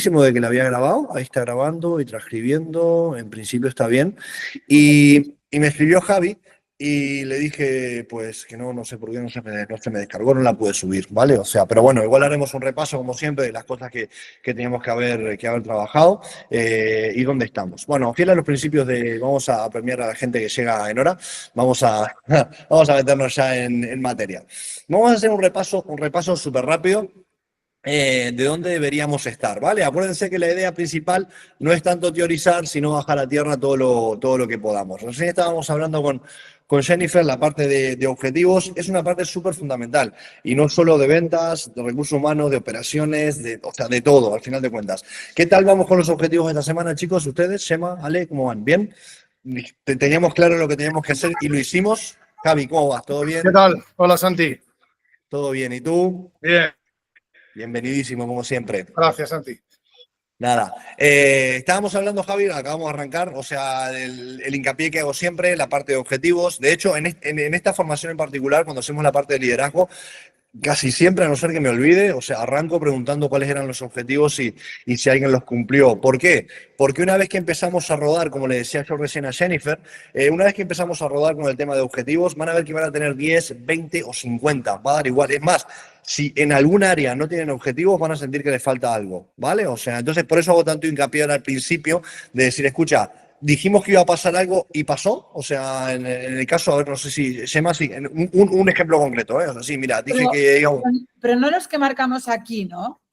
De que la había grabado, ahí está grabando y transcribiendo, en principio está bien. Y me escribió Javi y le dije, pues que no sé por qué no se me descargó, no la pude subir, ¿vale? O sea, pero bueno, igual haremos un repaso, como siempre, de las cosas que teníamos que haber trabajado y dónde estamos. Bueno, fiel a los principios vamos a premiar a la gente que llega en hora, vamos a meternos ya en materia. Vamos a hacer un repaso súper rápido de dónde deberíamos estar, ¿vale? Acuérdense que la idea principal no es tanto teorizar, sino bajar a tierra todo lo que podamos. Recién estábamos hablando con Jennifer, la parte de objetivos es una parte súper fundamental, y no solo de ventas, de recursos humanos, de operaciones, o sea, de todo, al final de cuentas. ¿Qué tal vamos con los objetivos de esta semana, chicos? ¿Ustedes, Shema, Ale, cómo van? ¿Bien? Teníamos claro lo que teníamos que hacer y lo hicimos. Javi, ¿cómo vas? ¿Todo bien? ¿Qué tal? Hola, Santi. ¿Todo bien? ¿Y tú? Bien. Bienvenidísimo, como siempre. Gracias, Santi. Nada, estábamos hablando, Javi, acabamos de arrancar, o sea, el hincapié que hago siempre, la parte de objetivos. De hecho, en esta formación en particular, cuando hacemos la parte de liderazgo, casi siempre, a no ser que me olvide, o sea, arranco preguntando cuáles eran los objetivos y si alguien los cumplió. ¿Por qué? Porque una vez que empezamos a rodar, como le decía yo recién a Jennifer, una vez que empezamos a rodar con el tema de objetivos, van a ver que van a tener 10, 20 o 50, va a dar igual. Es más, si en algún área no tienen objetivos, van a sentir que les falta algo, ¿vale? O sea, entonces por eso hago tanto hincapié ahora al principio de decir, escucha, dijimos que iba a pasar algo y pasó. O sea, en el caso, a ver, no sé si se llama así, un ejemplo concreto, ¿eh? O sea, sí, mira, dije que... Pero no los que marcamos aquí, ¿no?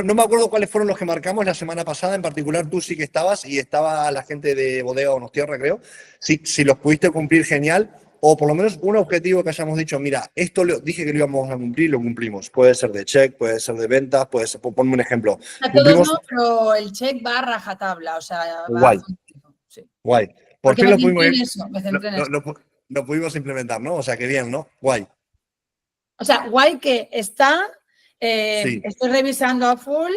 No me acuerdo cuáles fueron los que marcamos la semana pasada. En particular, tú sí que estabas y estaba la gente de Bodega Donostierra, creo. Sí, si los pudiste cumplir, genial. O por lo menos un objetivo que hayamos dicho, mira, esto dije que lo íbamos a cumplir, lo cumplimos. Puede ser de check, puede ser de ventas, puede ser, ponme un ejemplo. Todos no, pero el check va a rajatabla, o sea, guay. Sí. Guay. ¿Por qué lo pudimos? Lo pudimos implementar, ¿no? O sea, que bien, ¿no? Guay. O sea, guay que está, sí. Estoy revisando a full.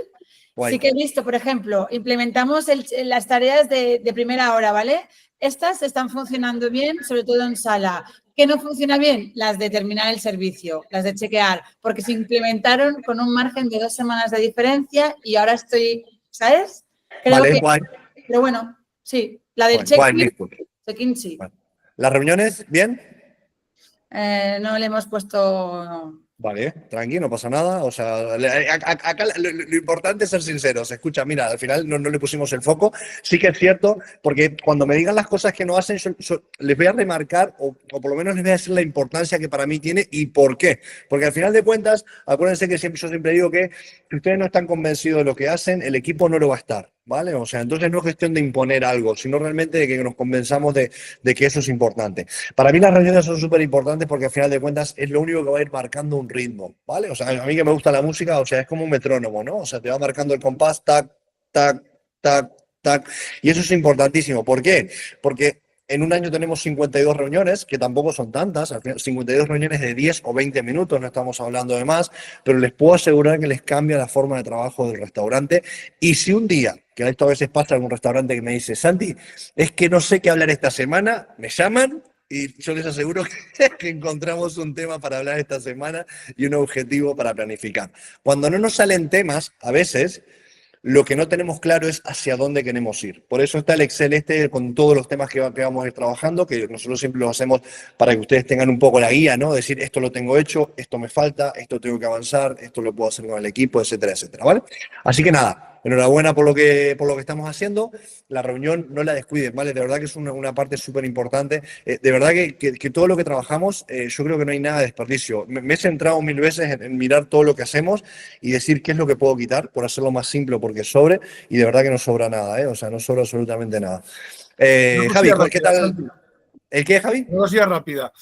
Guay. Sí que he visto, por ejemplo, implementamos las tareas de primera hora, ¿vale? Estas están funcionando bien, sobre todo en sala. ¿Qué no funciona bien? Las de terminar el servicio, las de chequear, porque se implementaron con un margen de 2 semanas de diferencia y ahora estoy, ¿sabes? Creo vale, guay. Pero bueno, sí, la del check-in sí. Bueno. ¿Las reuniones, bien? No le hemos puesto... No. Vale, tranqui, no pasa nada. O sea, acá lo importante es ser sinceros. Escucha, mira, al final no le pusimos el foco. Sí que es cierto, porque cuando me digan las cosas que no hacen, yo les voy a remarcar, o por lo menos les voy a decir la importancia que para mí tiene y por qué. Porque al final de cuentas, acuérdense que yo siempre digo que si ustedes no están convencidos de lo que hacen, el equipo no lo va a estar, ¿vale? O sea, entonces no es cuestión de imponer algo, sino realmente de que nos convenzamos de que eso es importante. Para mí las reuniones son súper importantes porque al final de cuentas es lo único que va a ir marcando un ritmo, ¿vale? O sea, a mí que me gusta la música, o sea, es como un metrónomo, ¿no? O sea, te va marcando el compás, tac, tac, tac, tac. Y eso es importantísimo. ¿Por qué? Porque en un año tenemos 52 reuniones, que tampoco son tantas, 52 reuniones de 10 o 20 minutos, no estamos hablando de más, pero les puedo asegurar que les cambia la forma de trabajo del restaurante. Y si un día, que esto a veces pasa en un restaurante que me dice, Santi, es que no sé qué hablar esta semana, me llaman y yo les aseguro que encontramos un tema para hablar esta semana y un objetivo para planificar. Cuando no nos salen temas, a veces... lo que no tenemos claro es hacia dónde queremos ir. Por eso está el Excel con todos los temas que vamos a ir trabajando, que nosotros siempre lo hacemos para que ustedes tengan un poco la guía, ¿no? Decir, esto lo tengo hecho, esto me falta, esto tengo que avanzar, esto lo puedo hacer con el equipo, etcétera, etcétera, ¿vale? Así que nada, enhorabuena por lo que estamos haciendo. La reunión no la descuiden, ¿vale? De verdad que es una parte súper importante. De verdad que todo lo que trabajamos, yo creo que no hay nada de desperdicio. Me he centrado 1000 veces en mirar todo lo que hacemos y decir qué es lo que puedo quitar por hacerlo más simple, porque sobre, y de verdad que no sobra nada, ¿eh? O sea, no sobra absolutamente nada. Javi, ¿qué tal? ¿El qué, Javi? Una cosilla rápida.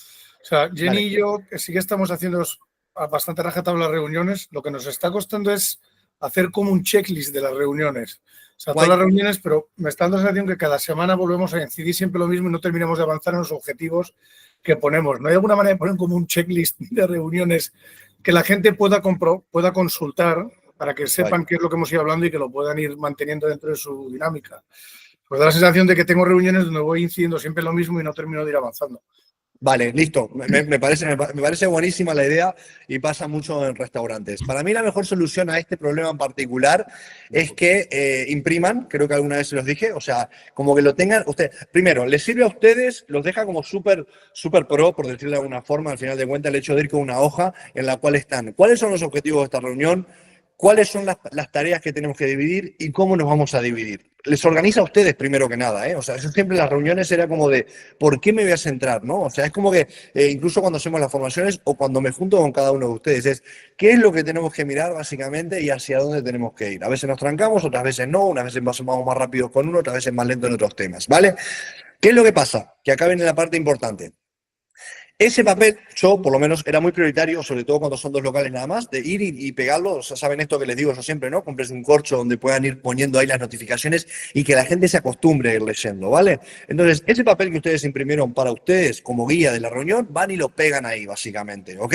O sea, Jenny y yo, que sí que estamos haciendo bastante rajatabla las reuniones, lo que nos está costando es hacer como un checklist de las reuniones. O sea, todas las reuniones, pero me está dando la sensación que cada semana volvemos a incidir siempre lo mismo y no terminamos de avanzar en los objetivos que ponemos. ¿No hay alguna manera de poner como un checklist de reuniones que la gente pueda consultar para que sepan qué es lo que hemos ido hablando y que lo puedan ir manteniendo dentro de su dinámica? Pues da la sensación de que tengo reuniones donde voy incidiendo siempre lo mismo y no termino de ir avanzando. Vale, listo. Me parece buenísima la idea y pasa mucho en restaurantes. Para mí la mejor solución a este problema en particular es que impriman, creo que alguna vez se los dije, o sea, como que lo tengan, primero, les sirve a ustedes, los deja como súper pro, por decirlo de alguna forma, al final de cuentas, el hecho de ir con una hoja en la cual están, ¿cuáles son los objetivos de esta reunión? ¿Cuáles son las tareas que tenemos que dividir y cómo nos vamos a dividir? Les organiza a ustedes primero que nada, ¿eh? O sea, eso siempre en las reuniones era como de, ¿por qué me voy a centrar, no? O sea, es como que incluso cuando hacemos las formaciones o cuando me junto con cada uno de ustedes, es qué es lo que tenemos que mirar básicamente y hacia dónde tenemos que ir. A veces nos trancamos, otras veces no, unas veces vamos más rápidos con uno, otras veces más lento en otros temas, ¿vale? ¿Qué es lo que pasa? Que acá viene la parte importante. Ese papel, yo por lo menos, era muy prioritario, sobre todo cuando son dos locales nada más, de ir y pegarlo. O sea, saben esto que les digo yo siempre, ¿no? Compres un corcho donde puedan ir poniendo ahí las notificaciones y que la gente se acostumbre a ir leyendo, ¿vale? Entonces, ese papel que ustedes imprimieron para ustedes como guía de la reunión, van y lo pegan ahí, básicamente, ¿ok?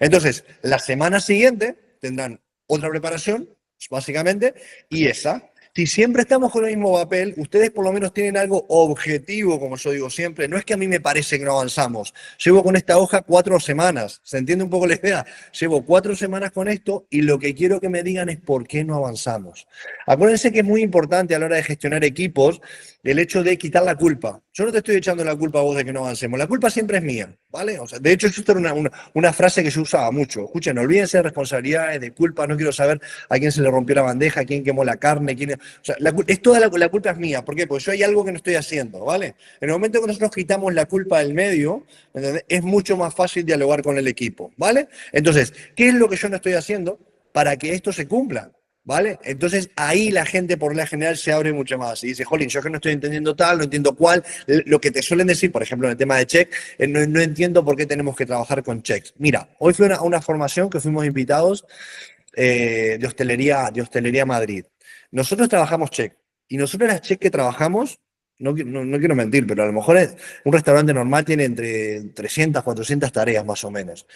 Entonces, la semana siguiente tendrán otra preparación, básicamente, y esa. Si siempre estamos con el mismo papel, ustedes por lo menos tienen algo objetivo, como yo digo siempre. No es que a mí me parece que no avanzamos. Llevo con esta hoja 4 semanas. ¿Se entiende un poco la idea? Llevo 4 semanas con esto y lo que quiero que me digan es por qué no avanzamos. Acuérdense que es muy importante a la hora de gestionar equipos el hecho de quitar la culpa. Yo no te estoy echando la culpa a vos de que no avancemos. La culpa siempre es mía, ¿vale? O sea, de hecho, esto era una frase que yo usaba mucho. Escuchen, olvídense de responsabilidades, de culpa. No quiero saber a quién se le rompió la bandeja, a quién quemó la carne, quién... O sea, toda la culpa es mía. ¿Por qué? Porque yo hay algo que no estoy haciendo, ¿vale? En el momento que nosotros quitamos la culpa del medio, ¿entendés? Es mucho más fácil dialogar con el equipo, ¿vale? Entonces, ¿qué es lo que yo no estoy haciendo para que esto se cumpla? ¿Vale? Entonces ahí la gente por la general se abre mucho más y dice, jolín, yo que no estoy entendiendo tal, no entiendo cuál, lo que te suelen decir, por ejemplo, en el tema de check, no entiendo por qué tenemos que trabajar con checks. Mira, hoy fue una formación que fuimos invitados de hostelería Madrid. Nosotros trabajamos check y nosotros las check que trabajamos, no quiero mentir, pero a lo mejor un restaurante normal tiene entre 300, 400 tareas más o menos.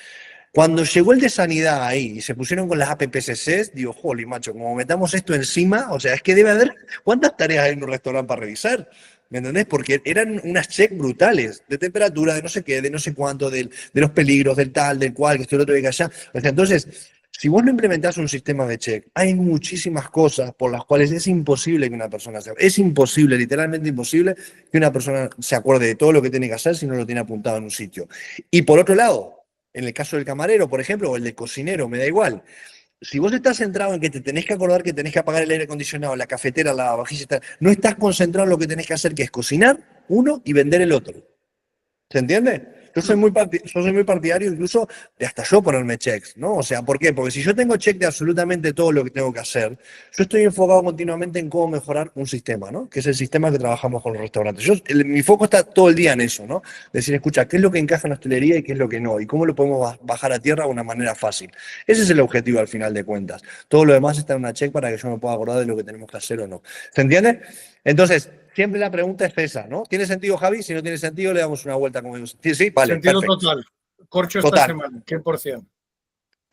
Cuando llegó el de sanidad ahí y se pusieron con las APPCCs, digo, jolly, macho, como metamos esto encima, o sea, es que debe haber, ¿cuántas tareas hay en un restaurante para revisar? ¿Me entendés? Porque eran unas checks brutales, de temperatura, de no sé qué, de no sé cuánto, de los peligros, del tal, del cual, que esto, el otro, que allá. O sea, entonces, si vos no implementás un sistema de check, hay muchísimas cosas por las cuales es imposible que una persona es imposible, literalmente imposible, que una persona se acuerde de todo lo que tiene que hacer si no lo tiene apuntado en un sitio. Y por otro lado, en el caso del camarero, por ejemplo, o el del cocinero, me da igual. Si vos estás centrado en que te tenés que acordar que tenés que apagar el aire acondicionado, la cafetera, la vajilla, no estás concentrado en lo que tenés que hacer, que es cocinar uno y vender el otro. ¿Se entiende? Yo soy muy partidario incluso de hasta yo ponerme checks, ¿no? O sea, ¿por qué? Porque si yo tengo check de absolutamente todo lo que tengo que hacer, yo estoy enfocado continuamente en cómo mejorar un sistema, ¿no? Que es el sistema que trabajamos con los restaurantes. Mi foco está todo el día en eso, ¿no? Decir, escucha, ¿qué es lo que encaja en la hostelería y qué es lo que no? Y cómo lo podemos bajar a tierra de una manera fácil. Ese es el objetivo al final de cuentas. Todo lo demás está en una check para que yo me pueda acordar de lo que tenemos que hacer o no. ¿Se entiende? Entonces, siempre la pregunta es esa, ¿no? ¿Tiene sentido, Javi? Si no tiene sentido, le damos una vuelta como sí, vale. Sentido perfecto. total. Corcho esta semana, 100%.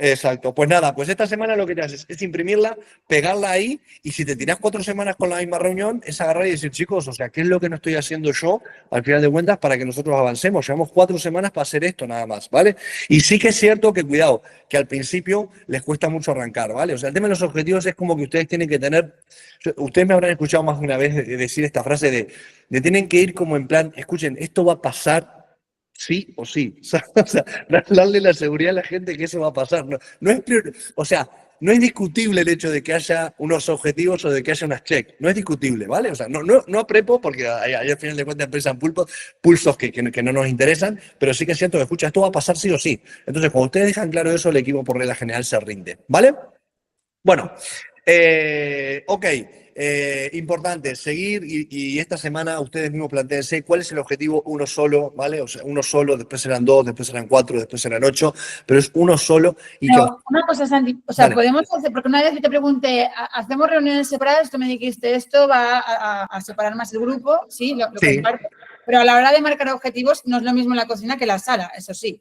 Exacto. Pues nada, pues esta semana lo que te haces es imprimirla, pegarla ahí, y si te tiras 4 semanas con la misma reunión, es agarrar y decir, chicos, o sea, ¿qué es lo que no estoy haciendo yo al final de cuentas para que nosotros avancemos? Llevamos 4 semanas para hacer esto nada más, ¿vale? Y sí que es cierto que, cuidado, que al principio les cuesta mucho arrancar, ¿vale? O sea, el tema de los objetivos es como que ustedes tienen que tener, ustedes me habrán escuchado más de una vez decir esta frase de tienen que ir como en plan, escuchen, esto va a pasar sí o sí. O sea, darle la seguridad a la gente que eso va a pasar. No es discutible el hecho de que haya unos objetivos o de que haya unas checks. No es discutible, ¿vale? O sea, no aprepo porque ahí al final de cuentas empiezan pulsos que no nos interesan, pero sí que es cierto que, escucha, esto va a pasar sí o sí. Entonces, cuando ustedes dejan claro eso, el equipo por regla general se rinde, ¿vale? Bueno, ok. Importante, seguir y esta semana ustedes mismos plantéense cuál es el objetivo, uno solo, ¿vale? O sea, uno solo, después serán 2, después serán 4, después serán 8, pero es uno solo. No, una cosa, Santi, o sea, vale. Podemos hacer, porque una vez que te pregunté, ¿hacemos reuniones separadas? Tú me dijiste, esto va a separar más el grupo, sí, lo comparto, pero a la hora de marcar objetivos no es lo mismo en la cocina que en la sala, eso sí.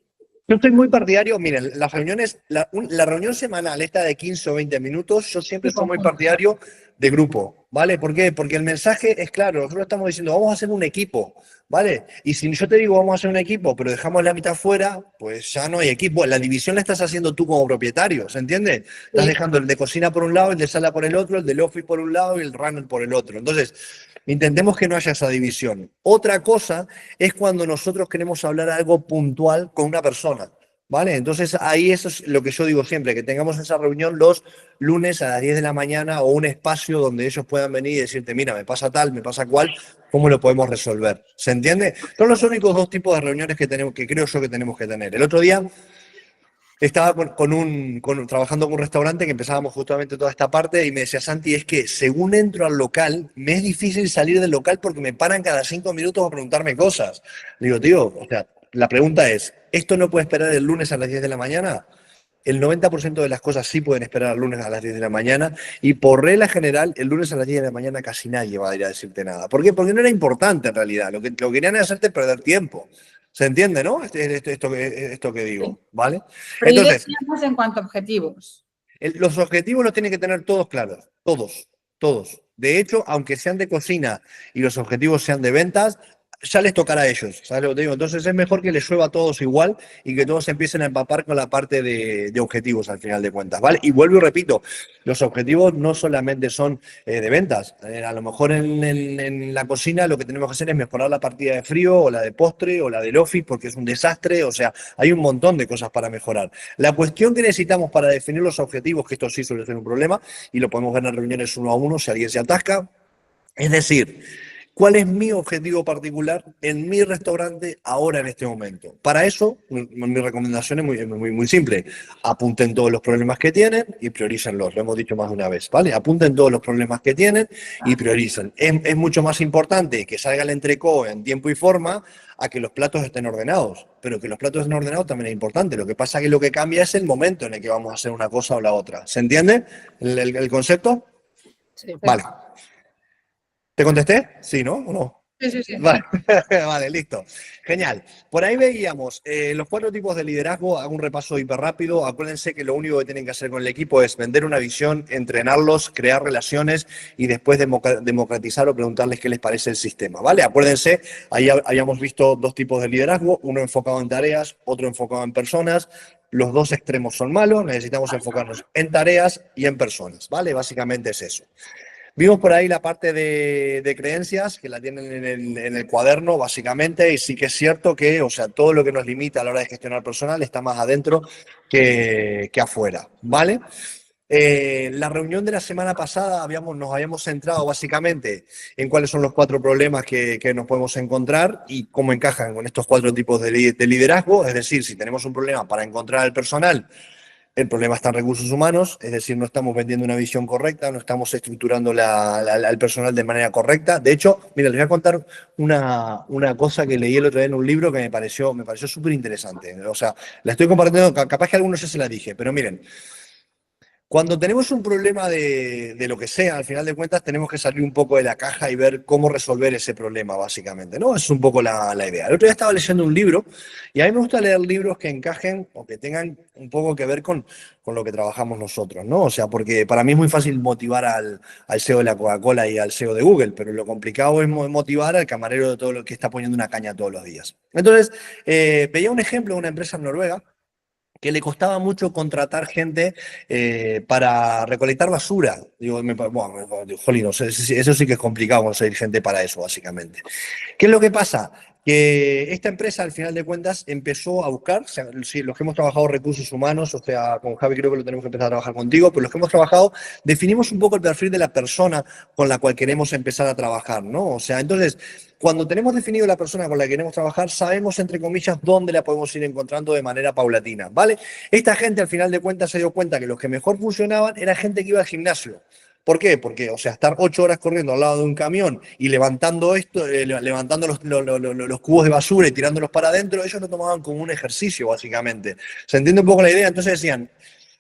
Yo estoy muy partidario, miren, las reuniones, la reunión semanal, esta de 15 o 20 minutos, yo siempre soy muy partidario de grupo. ¿vale? ¿Por qué? Porque el mensaje es claro, nosotros estamos diciendo, vamos a hacer un equipo, ¿vale? Y si yo te digo, vamos a hacer un equipo, pero dejamos la mitad fuera, pues ya no hay equipo. La división la estás haciendo tú como propietario, ¿se entiende? Estás dejando el de cocina por un lado, el de sala por el otro, el del office por un lado y el runner por el otro. Entonces, intentemos que no haya esa división. Otra cosa es cuando nosotros queremos hablar algo puntual con una persona. ¿Vale? Entonces ahí eso es lo que yo digo siempre, que tengamos esa reunión los lunes a las 10 de la mañana o un espacio donde ellos puedan venir y decirte, mira, me pasa tal, me pasa cual, ¿cómo lo podemos resolver? ¿Se entiende? Son los únicos dos tipos de reuniones que tenemos, que creo yo que tenemos que tener. El otro día estaba trabajando con un restaurante que empezábamos justamente toda esta parte y me decía, Santi, es que según entro al local, me es difícil salir del local porque me paran cada 5 minutos a preguntarme cosas. Le digo, tío, o sea, la pregunta es, ¿esto no puede esperar el lunes a las 10 de la mañana? El 90% de las cosas sí pueden esperar el lunes a las 10 de la mañana y por regla general, el lunes a las 10 de la mañana casi nadie va a ir a decirte nada. ¿Por qué? Porque no era importante en realidad. Lo que querían era hacerte perder tiempo. ¿Se entiende, no? Esto que digo, ¿vale? Pero Entonces, en cuanto a objetivos. los objetivos los tienen que tener todos claros, todos. De hecho, aunque sean de cocina y los objetivos sean de ventas, ya les tocará a ellos, ¿sabes lo que te digo? Entonces es mejor que les llueva a todos igual y que todos empiecen a empapar con la parte de objetivos al final de cuentas, ¿vale? Y vuelvo y repito, los objetivos no solamente son de ventas. A lo mejor en la cocina lo que tenemos que hacer es mejorar la partida de frío o la de postre o la del office porque es un desastre, o sea, hay un montón de cosas para mejorar. La cuestión que necesitamos para definir los objetivos, que esto sí suele ser un problema y lo podemos ver en reuniones uno a uno si alguien se atasca, es decir, ¿cuál es mi objetivo particular en mi restaurante ahora en este momento? Para eso, mi recomendación es muy simple. Apunten todos los problemas que tienen y priorícenlos. Lo hemos dicho más de una vez, ¿vale? Apunten todos los problemas que tienen y prioricen. Es mucho más importante que salga el entrecot en tiempo y forma a que los platos estén ordenados. Pero que los platos estén ordenados también es importante. Lo que pasa es que lo que cambia es el momento en el que vamos a hacer una cosa o la otra. ¿Se entiende el concepto? Sí, vale. ¿Te contesté? Sí, ¿no? ¿O no? Sí. Vale, vale, listo. Genial. Por ahí veíamos los 4 tipos de liderazgo. Hago un repaso hiper rápido. Acuérdense que lo único que tienen que hacer con el equipo es vender una visión, entrenarlos, crear relaciones y después democratizar o preguntarles qué les parece el sistema, ¿vale? Acuérdense, ahí habíamos visto 2 tipos de liderazgo, uno enfocado en tareas, otro enfocado en personas. Los 2 extremos son malos, necesitamos enfocarnos en tareas y en personas, ¿vale? Básicamente es eso. Vimos por ahí la parte de creencias, que la tienen en el cuaderno, básicamente, y sí que es cierto que, o sea, todo lo que nos limita a la hora de gestionar personal está más adentro que afuera, ¿vale? La reunión de la semana pasada nos habíamos centrado básicamente en cuáles son los 4 problemas que nos podemos encontrar y cómo encajan con estos 4 tipos de liderazgo, es decir, si tenemos un problema para encontrar el personal, el problema está en recursos humanos, es decir, no estamos vendiendo una visión correcta, no estamos estructurando al personal de manera correcta. De hecho, mira, les voy a contar una cosa que leí el otro día en un libro que me pareció súper interesante. O sea, la estoy compartiendo, capaz que a algunos ya se la dije, pero miren, cuando tenemos un problema de lo que sea, al final de cuentas tenemos que salir un poco de la caja y ver cómo resolver ese problema, básicamente, ¿no? Es un poco la idea. El otro día estaba leyendo un libro y a mí me gusta leer libros que encajen o que tengan un poco que ver con lo que trabajamos nosotros, ¿no? O sea, porque para mí es muy fácil motivar al CEO de la Coca-Cola y al CEO de Google, pero lo complicado es motivar al camarero de todo lo que está poniendo una caña todos los días. Entonces, veía un ejemplo de una empresa en Noruega que le costaba mucho contratar gente para recolectar basura. Digo, jolín, no sé, eso sí que es complicado conseguir gente para eso, básicamente. ¿Qué es lo que pasa? Que esta empresa, al final de cuentas, empezó a buscar, o sea, los que hemos trabajado recursos humanos, o sea, con Javi creo que lo tenemos que empezar a trabajar contigo, pero los que hemos trabajado, definimos un poco el perfil de la persona con la cual queremos empezar a trabajar, ¿no? O sea, entonces, cuando tenemos definido la persona con la que queremos trabajar, sabemos, entre comillas, dónde la podemos ir encontrando de manera paulatina, ¿vale? Esta gente, al final de cuentas, se dio cuenta que los que mejor funcionaban era gente que iba al gimnasio. ¿Por qué? Porque, o sea, estar 8 horas corriendo al lado de un camión y levantando levantando los cubos de basura y tirándolos para adentro, ellos lo tomaban como un ejercicio, básicamente. ¿Se entiende un poco la idea? Entonces decían,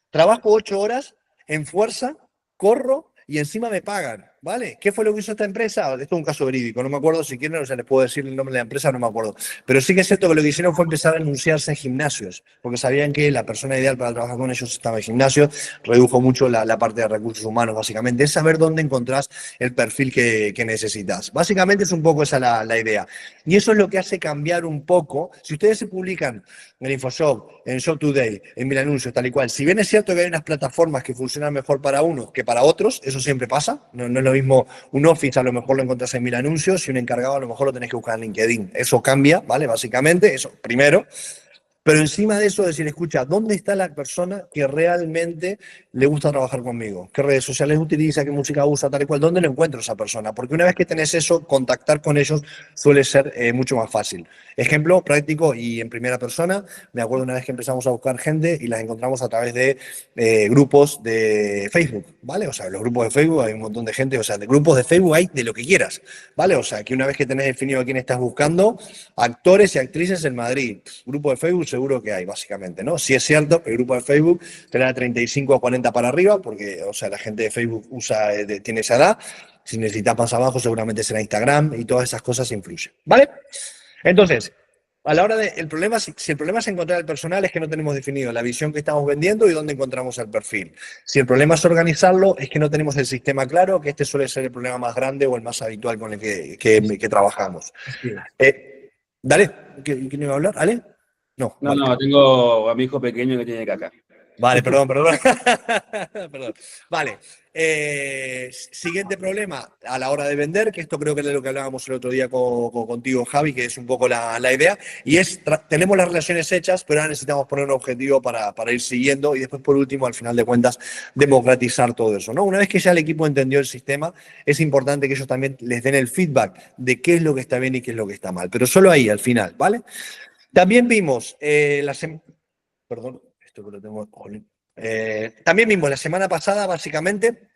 trabajo 8 horas en fuerza, corro y encima me pagan. ¿Vale? ¿Qué fue lo que hizo esta empresa? Esto es un caso verídico, no me acuerdo si quieren, o sea, les puedo decir el nombre de la empresa, no me acuerdo. Pero sí que es cierto que lo que hicieron fue empezar a anunciarse en gimnasios, porque sabían que la persona ideal para trabajar con ellos estaba en gimnasios, redujo mucho la parte de recursos humanos, básicamente. Es saber dónde encontrás el perfil que necesitas. Básicamente es un poco esa la idea. Y eso es lo que hace cambiar un poco. Si ustedes se publican en InfoShop, en Shop Today, en Mil Anuncios, tal y cual, si bien es cierto que hay unas plataformas que funcionan mejor para unos que para otros, eso siempre pasa, no es lo mismo un Office, a lo mejor lo encontrás en Mil Anuncios, y un encargado a lo mejor lo tenés que buscar en LinkedIn. Eso cambia, ¿vale? Básicamente, eso primero. Pero encima de eso, decir, escucha, ¿dónde está la persona que realmente le gusta trabajar conmigo? ¿Qué redes sociales utiliza? ¿Qué música usa? Tal y cual. ¿Dónde lo encuentro esa persona? Porque una vez que tenés eso, contactar con ellos suele ser mucho más fácil. Ejemplo práctico y en primera persona. Me acuerdo una vez que empezamos a buscar gente y las encontramos a través de grupos de Facebook, ¿vale? O sea, los grupos de Facebook hay un montón de gente, o sea, de grupos de Facebook hay de lo que quieras, ¿vale? O sea, que una vez que tenés definido a quién estás buscando, actores y actrices en Madrid, grupo de Facebook seguro que hay, básicamente, ¿no? Sí es cierto que el grupo de Facebook tendrá 35 a 40 para arriba, porque, o sea, la gente de Facebook tiene esa edad. Si necesitas más abajo, seguramente será Instagram y todas esas cosas influyen, ¿vale? Entonces, a la hora de, el problema, si el problema es encontrar el personal, es que no tenemos definido la visión que estamos vendiendo y dónde encontramos el perfil. Si el problema es organizarlo, es que no tenemos el sistema claro, que este suele ser el problema más grande o el más habitual con el que trabajamos. Dale, ¿quién iba a hablar? ¿Ale? No, No, vale. no, tengo a mi hijo pequeño que tiene caca. Vale, perdón. Perdón. Vale. Siguiente problema a la hora de vender, que esto creo que es de lo que hablábamos el otro día contigo, Javi, que es un poco la idea, y es, tenemos las relaciones hechas, pero ahora necesitamos poner un objetivo para ir siguiendo y después, por último, al final de cuentas, democratizar todo eso, ¿no? Una vez que ya el equipo entendió el sistema, es importante que ellos también les den el feedback de qué es lo que está bien y qué es lo que está mal, pero solo ahí, al final, ¿vale? También vimos Perdón, esto que lo tengo. También vimos la semana pasada, básicamente,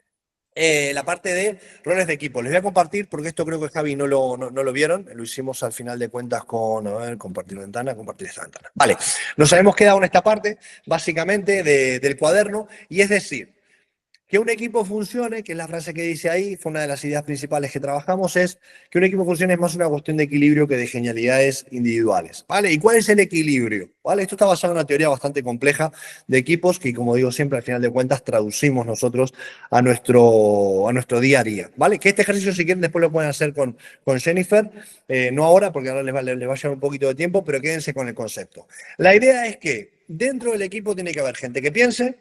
la parte de roles de equipo. Les voy a compartir, porque esto creo que Javi no lo vieron. Lo hicimos al final de cuentas con, a ver, compartir ventana, compartir esta ventana. Vale, nos habíamos quedado en esta parte, básicamente, del cuaderno, y es decir, que un equipo funcione, que es la frase que dice ahí, fue una de las ideas principales que trabajamos, es que un equipo funcione es más una cuestión de equilibrio que de genialidades individuales, ¿vale? ¿Y cuál es el equilibrio? ¿Vale? Esto está basado en una teoría bastante compleja de equipos que, como digo siempre, al final de cuentas traducimos nosotros a nuestro día a día, ¿vale? Que este ejercicio, si quieren, después lo pueden hacer con Jennifer, no ahora, porque ahora les va a llevar un poquito de tiempo, pero quédense con el concepto. La idea es que dentro del equipo tiene que haber gente que piense,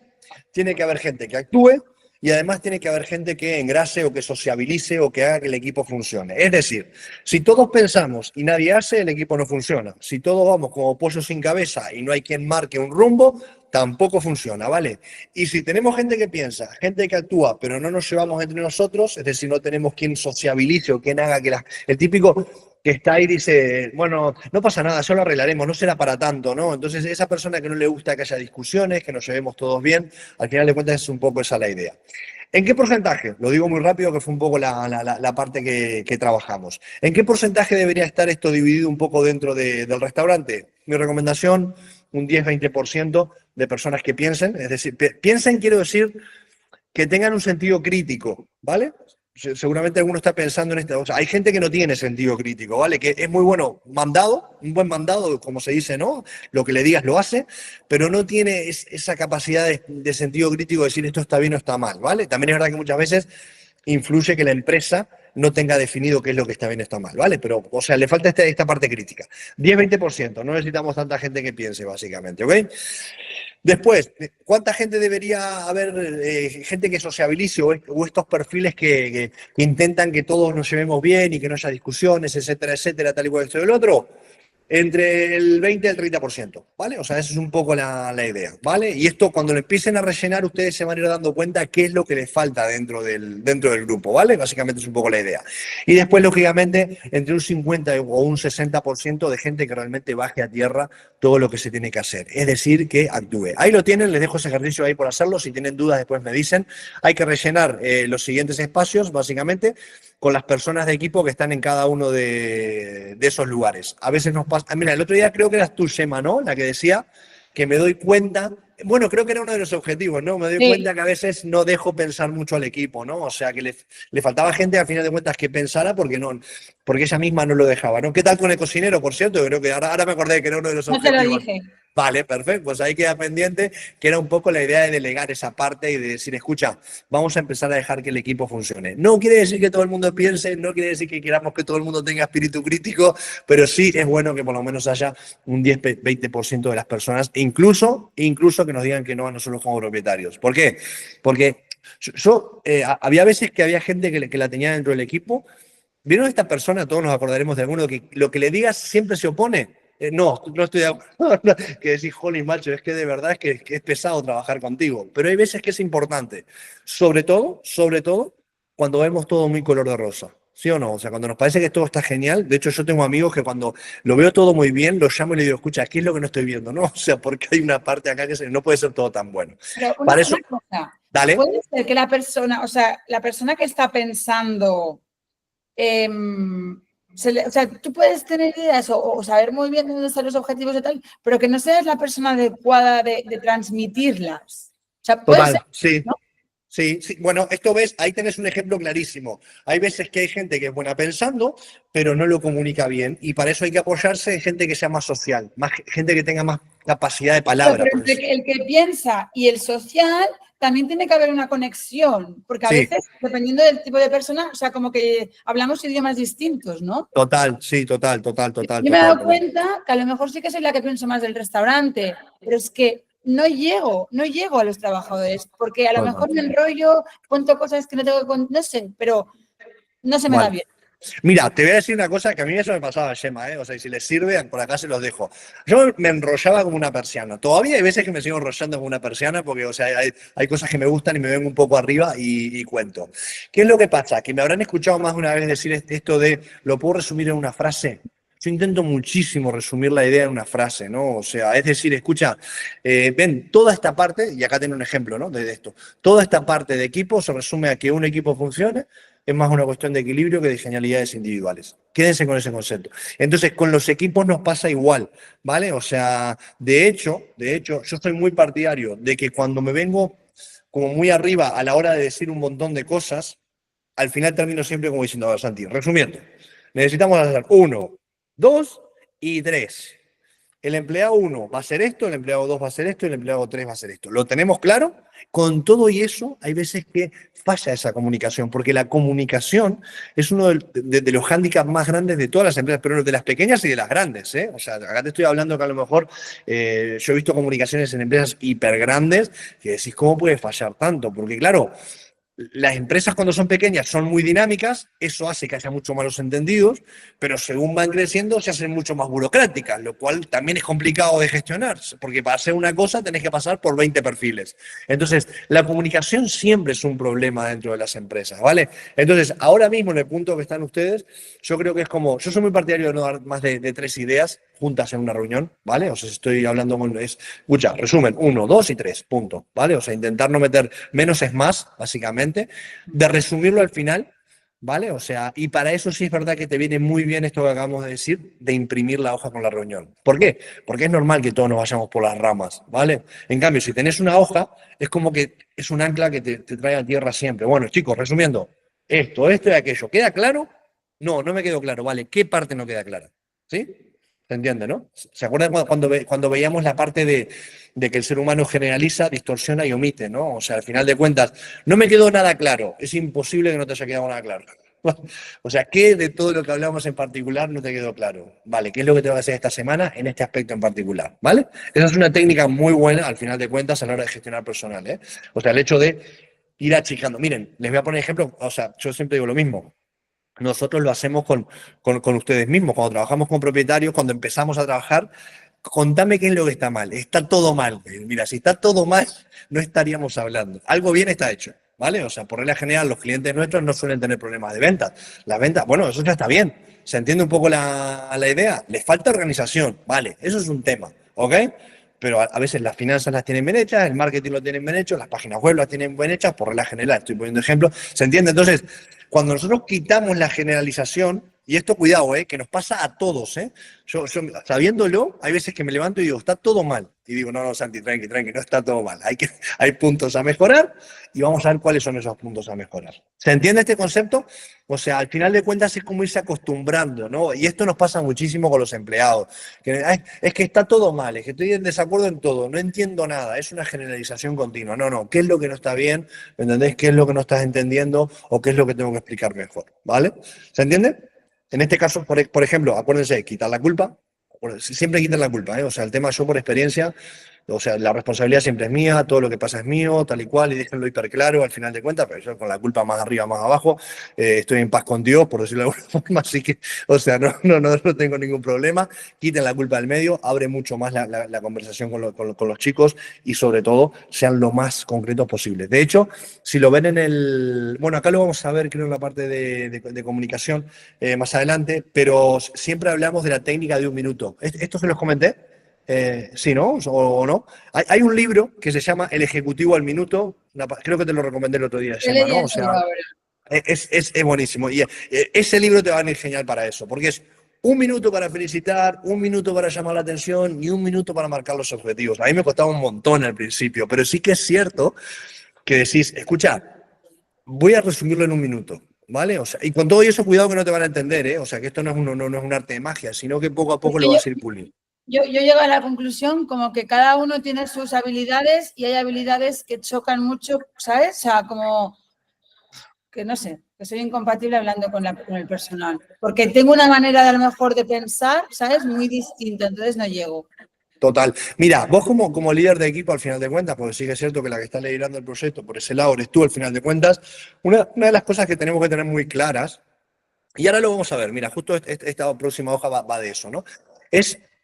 tiene que haber gente que actúe, y además tiene que haber gente que engrase o que sociabilice o que haga que el equipo funcione. Es decir, si todos pensamos y nadie hace, el equipo no funciona. Si todos vamos como pollos sin cabeza y no hay quien marque un rumbo, tampoco funciona, ¿vale? Y si tenemos gente que piensa, gente que actúa, pero no nos llevamos entre nosotros, es decir, no tenemos quien sociabilice o quien haga que el típico que está ahí y dice, bueno, no pasa nada, ya lo arreglaremos, no será para tanto, ¿no? Entonces, esa persona que no le gusta que haya discusiones, que nos llevemos todos bien, al final de cuentas es un poco esa la idea. ¿En qué porcentaje? Lo digo muy rápido, que fue un poco la parte que trabajamos. ¿En qué porcentaje debería estar esto dividido un poco dentro del restaurante? Mi recomendación, un 10-20% de personas que piensen, es decir, piensen, quiero decir, que tengan un sentido crítico, ¿vale? Seguramente alguno está pensando en esto. O sea, hay gente que no tiene sentido crítico, ¿vale? Que es muy bueno mandado, un buen mandado, como se dice, ¿no? Lo que le digas lo hace, pero no tiene esa capacidad de sentido crítico de decir esto está bien o está mal, ¿vale? También es verdad que muchas veces influye que la empresa no tenga definido qué es lo que está bien o está mal, ¿vale? Pero, o sea, le falta esta parte crítica. 10-20%, no necesitamos tanta gente que piense, básicamente, ¿ok? Después, ¿cuánta gente debería haber, gente que sociabilice o estos perfiles que intentan que todos nos llevemos bien y que no haya discusiones, etcétera, tal y cual esto y el otro? Entre el 20 y el 30%, ¿vale? O sea, esa es un poco la idea, ¿vale? Y esto, cuando lo empiecen a rellenar, ustedes se van a ir dando cuenta qué es lo que les falta dentro del grupo, ¿vale? Básicamente es un poco la idea. Y después, lógicamente, entre un 50 o un 60% de gente que realmente baje a tierra todo lo que se tiene que hacer. Es decir, que actúe. Ahí lo tienen, les dejo ese ejercicio ahí por hacerlo. Si tienen dudas, después me dicen. Hay que rellenar los siguientes espacios, básicamente, con las personas de equipo que están en cada uno de esos lugares. A veces nos pasa... Mira, el otro día creo que eras tú, Gemma, ¿no? La que decía que me doy cuenta Bueno, creo que era uno de los objetivos, ¿no? Me doy cuenta que a veces no dejo pensar mucho al equipo, ¿no? O sea, que le faltaba gente al final de cuentas que pensara porque ella misma no lo dejaba, ¿no? ¿Qué tal con el cocinero, por cierto? Creo que ahora me acordé que era uno de los No te lo objetivos. dije. Vale, perfecto. Pues ahí queda pendiente, que era un poco la idea de delegar esa parte y de decir, escucha, vamos a empezar a dejar que el equipo funcione. No quiere decir que todo el mundo piense, no quiere decir que queramos que todo el mundo tenga espíritu crítico, pero sí es bueno que por lo menos haya un 10-20% de las personas, incluso que nos digan que no a nosotros como propietarios. ¿Por qué? Porque había veces que había gente que la tenía dentro del equipo. ¿Vieron esta persona? Todos nos acordaremos de alguno que lo que le digas siempre se opone. No estoy de acuerdo. Que decís, jolín, macho, es que de verdad que es pesado trabajar contigo. Pero hay veces que es importante. Sobre todo, cuando vemos todo muy color de rosa. ¿Sí o no? O sea, cuando nos parece que todo está genial. De hecho, yo tengo amigos que cuando lo veo todo muy bien, los llamo y les digo, escucha, ¿qué es lo que no estoy viendo? ¿No? O sea, porque hay una parte acá que no puede ser todo tan bueno. Pero Para eso, una cosa, dale. puede ser que la persona que está pensando, o sea, tú puedes tener ideas o saber muy bien dónde están los objetivos y tal, pero que no seas la persona adecuada de transmitirlas. O sea, puede Total, ser, sí. ¿no? Sí, sí. Bueno, esto ves, ahí tenés un ejemplo clarísimo. Hay veces que hay gente que es buena pensando, pero no lo comunica bien. Y para eso hay que apoyarse en gente que sea más social, gente que tenga más capacidad de palabra. Pero entre el que piensa y el social también tiene que haber una conexión, porque a veces, dependiendo del tipo de persona, o sea, como que hablamos idiomas distintos, ¿no? Total, sí, total. Yo me he dado cuenta que a lo mejor sí que soy la que pienso más del restaurante, pero es que no llego a los trabajadores, porque a lo mejor me enrollo, cuento cosas que no tengo que contar, no sé, pero no se me da bien. Mira, te voy a decir una cosa que a mí eso me pasaba, Gemma, ¿eh? O sea, y si les sirve, por acá se los dejo. Yo me enrollaba como una persiana. Todavía hay veces que me sigo enrollando como una persiana porque, o sea, hay cosas que me gustan y me vengo un poco arriba y cuento. ¿Qué es lo que pasa? Que me habrán escuchado más de una vez decir esto de, ¿lo puedo resumir en una frase? Yo intento muchísimo resumir la idea en una frase, ¿no? O sea, es decir, escucha, ven, toda esta parte, y acá tengo un ejemplo, ¿no? De esto, toda esta parte de equipo se resume a que un equipo funcione, es más una cuestión de equilibrio que de genialidades individuales. Quédense con ese concepto. Entonces, con los equipos nos pasa igual, ¿vale? O sea, de hecho, yo soy muy partidario de que cuando me vengo como muy arriba a la hora de decir un montón de cosas, al final termino siempre como diciendo, a ver, Santi, resumiendo, necesitamos hacer 1, 2 y 3. El empleado 1 va a hacer esto, el empleado 2 va a hacer esto y el empleado 3 va a hacer esto. ¿Lo tenemos claro? Con todo y eso, hay veces que falla esa comunicación, porque la comunicación es uno de los hándicaps más grandes de todas las empresas, pero de las pequeñas y de las grandes, ¿eh? O sea, acá te estoy hablando que a lo mejor yo he visto comunicaciones en empresas hiper grandes que decís, ¿cómo puede fallar tanto? Porque claro, las empresas cuando son pequeñas son muy dinámicas, eso hace que haya mucho malos entendidos, pero según van creciendo se hacen mucho más burocráticas, lo cual también es complicado de gestionar, porque para hacer una cosa tenés que pasar por 20 perfiles. Entonces, la comunicación siempre es un problema dentro de las empresas, ¿vale? Entonces, ahora mismo en el punto que están ustedes, yo creo que es como, yo soy muy partidario de no dar más de 3 ideas juntas en una reunión, ¿vale? O sea, estoy hablando escucha, resumen, 1, 2 y 3, punto, ¿vale? O sea, intentar no meter menos es más, básicamente, de resumirlo al final, ¿vale? O sea, y para eso sí es verdad que te viene muy bien esto que acabamos de decir, de imprimir la hoja con la reunión. ¿Por qué? Porque es normal que todos nos vayamos por las ramas, ¿vale? En cambio, si tenés una hoja, es como que es un ancla que te trae a tierra siempre. Bueno, chicos, resumiendo, esto y aquello, ¿queda claro? No me quedó claro, ¿vale? ¿Qué parte no queda clara? ¿Sí? ¿Se entiende, no? ¿Se acuerdan cuando veíamos la parte de que el ser humano generaliza, distorsiona y omite, ¿no? O sea, al final de cuentas, no me quedó nada claro. Es imposible que no te haya quedado nada claro. O sea, ¿qué de todo lo que hablamos en particular no te quedó claro? Vale, ¿qué es lo que te va a hacer esta semana en este aspecto en particular? ¿Vale? Esa es una técnica muy buena, al final de cuentas, a la hora de gestionar personal, ¿eh? O sea, el hecho de ir achicando. Miren, les voy a poner ejemplo, o sea, yo siempre digo lo mismo. Nosotros lo hacemos con ustedes mismos, cuando trabajamos con propietarios, cuando empezamos a trabajar, contame qué es lo que está mal. Está todo mal. Mira, si está todo mal, no estaríamos hablando. Algo bien está hecho, ¿vale? O sea, por regla general, los clientes nuestros no suelen tener problemas de ventas. Las ventas, bueno, eso ya está bien. ¿Se entiende un poco la idea? Les falta organización, vale, eso es un tema, ¿ok? Pero a veces las finanzas las tienen bien hechas, el marketing lo tienen bien hecho, las páginas web las tienen bien hechas, por regla general, estoy poniendo ejemplos, ¿se entiende? Entonces, cuando nosotros quitamos la generalización, y esto cuidado, que nos pasa a todos, yo sabiéndolo, hay veces que me levanto y digo, está todo mal, y digo, no, Santi, tranqui, no está todo mal. Hay puntos a mejorar y vamos a ver cuáles son esos puntos a mejorar. ¿Se entiende este concepto? O sea, al final de cuentas es como irse acostumbrando, ¿no? Y esto nos pasa muchísimo con los empleados. Es que está todo mal, es que estoy en desacuerdo en todo, no entiendo nada, es una generalización continua. No, ¿qué es lo que no está bien? ¿Me entendés? ¿Qué es lo que no estás entendiendo? ¿O qué es lo que tengo que explicar mejor? ¿Vale? ¿Se entiende? En este caso, por ejemplo, acuérdense, quitar la culpa. Siempre quitan la culpa, ¿eh? O sea, el tema yo por experiencia, o sea, la responsabilidad siempre es mía, todo lo que pasa es mío, tal y cual, y déjenlo hiper claro al final de cuentas, pero yo con la culpa más arriba, más abajo, estoy en paz con Dios, por decirlo de alguna forma, así que, o sea, no tengo ningún problema, quiten la culpa del medio, abre mucho más la conversación con los chicos y sobre todo sean lo más concretos posible. De hecho, si lo ven en el, bueno, acá lo vamos a ver creo en la parte de comunicación más adelante, pero siempre hablamos de la técnica de 1 minuto. ¿Esto se los comenté? Sí, ¿no? ¿O no? Hay un libro que se llama El Ejecutivo al Minuto, creo que te lo recomendé el otro día, Gemma, ¿no? O sea, es buenísimo. Y ese libro te va a venir genial para eso, porque es 1 minuto para felicitar, 1 minuto para llamar la atención y 1 minuto para marcar los objetivos. A mí me costaba un montón al principio, pero sí que es cierto que decís, escucha, voy a resumirlo en 1 minuto. ¿Vale? O sea, y con todo eso, cuidado que no te van a entender, ¿eh? O sea, que esto no es un arte de magia, sino que poco a poco lo vas a ir puliendo. Yo llego a la conclusión como que cada uno tiene sus habilidades y hay habilidades que chocan mucho, ¿sabes? O sea, como que no sé, que soy incompatible hablando con el personal. Porque tengo una manera de a lo mejor de pensar, ¿sabes? Muy distinta, entonces no llego. Total. Mira, vos como líder de equipo, al final de cuentas, porque sí que es cierto que la que está liderando el proyecto por ese lado eres tú, al final de cuentas, una de las cosas que tenemos que tener muy claras, y ahora lo vamos a ver, mira, justo esta próxima hoja va de eso, ¿no?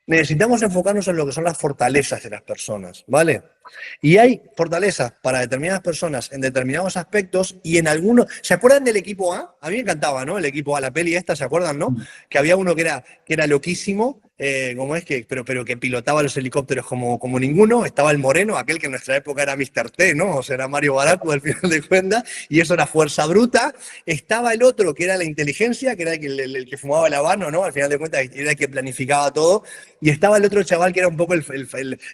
Necesitamos enfocarnos en lo que son las fortalezas de las personas, ¿vale? Y hay fortalezas para determinadas personas en determinados aspectos y en algunos... ¿Se acuerdan del equipo A? A mí me encantaba, ¿no? El equipo A, la peli esta, ¿se acuerdan, no? Que había uno que era loquísimo, pero que pilotaba los helicópteros como ninguno. Estaba el moreno, aquel que en nuestra época era Mr. T, ¿no? O sea, era Mario Baracu al final de cuentas, y eso era fuerza bruta. Estaba el otro, que era la inteligencia, que era el que fumaba el habano, ¿no? Al final de cuentas era el que planificaba todo. Y estaba el otro chaval que era un poco el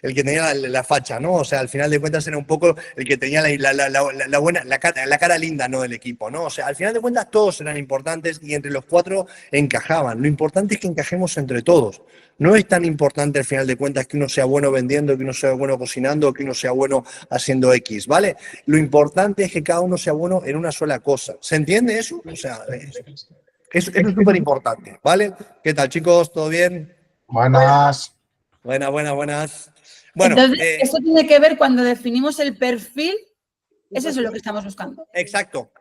que tenía la facha, ¿no? O sea, al final de cuentas era un poco el que tenía la cara linda, ¿no? Del equipo, ¿no? O sea, al final de cuentas todos eran importantes y entre los 4 encajaban. Lo importante es que encajemos entre todos. No es tan importante al final de cuentas que uno sea bueno vendiendo, que uno sea bueno cocinando, que uno sea bueno haciendo X, ¿vale? Lo importante es que cada uno sea bueno en una sola cosa. ¿Se entiende eso? O sea, eso es súper importante, ¿vale? ¿Qué tal, chicos? ¿Todo bien? Buenas. Buenas. Bueno, entonces, esto tiene que ver cuando definimos el perfil, eso es lo que estamos buscando. Exacto.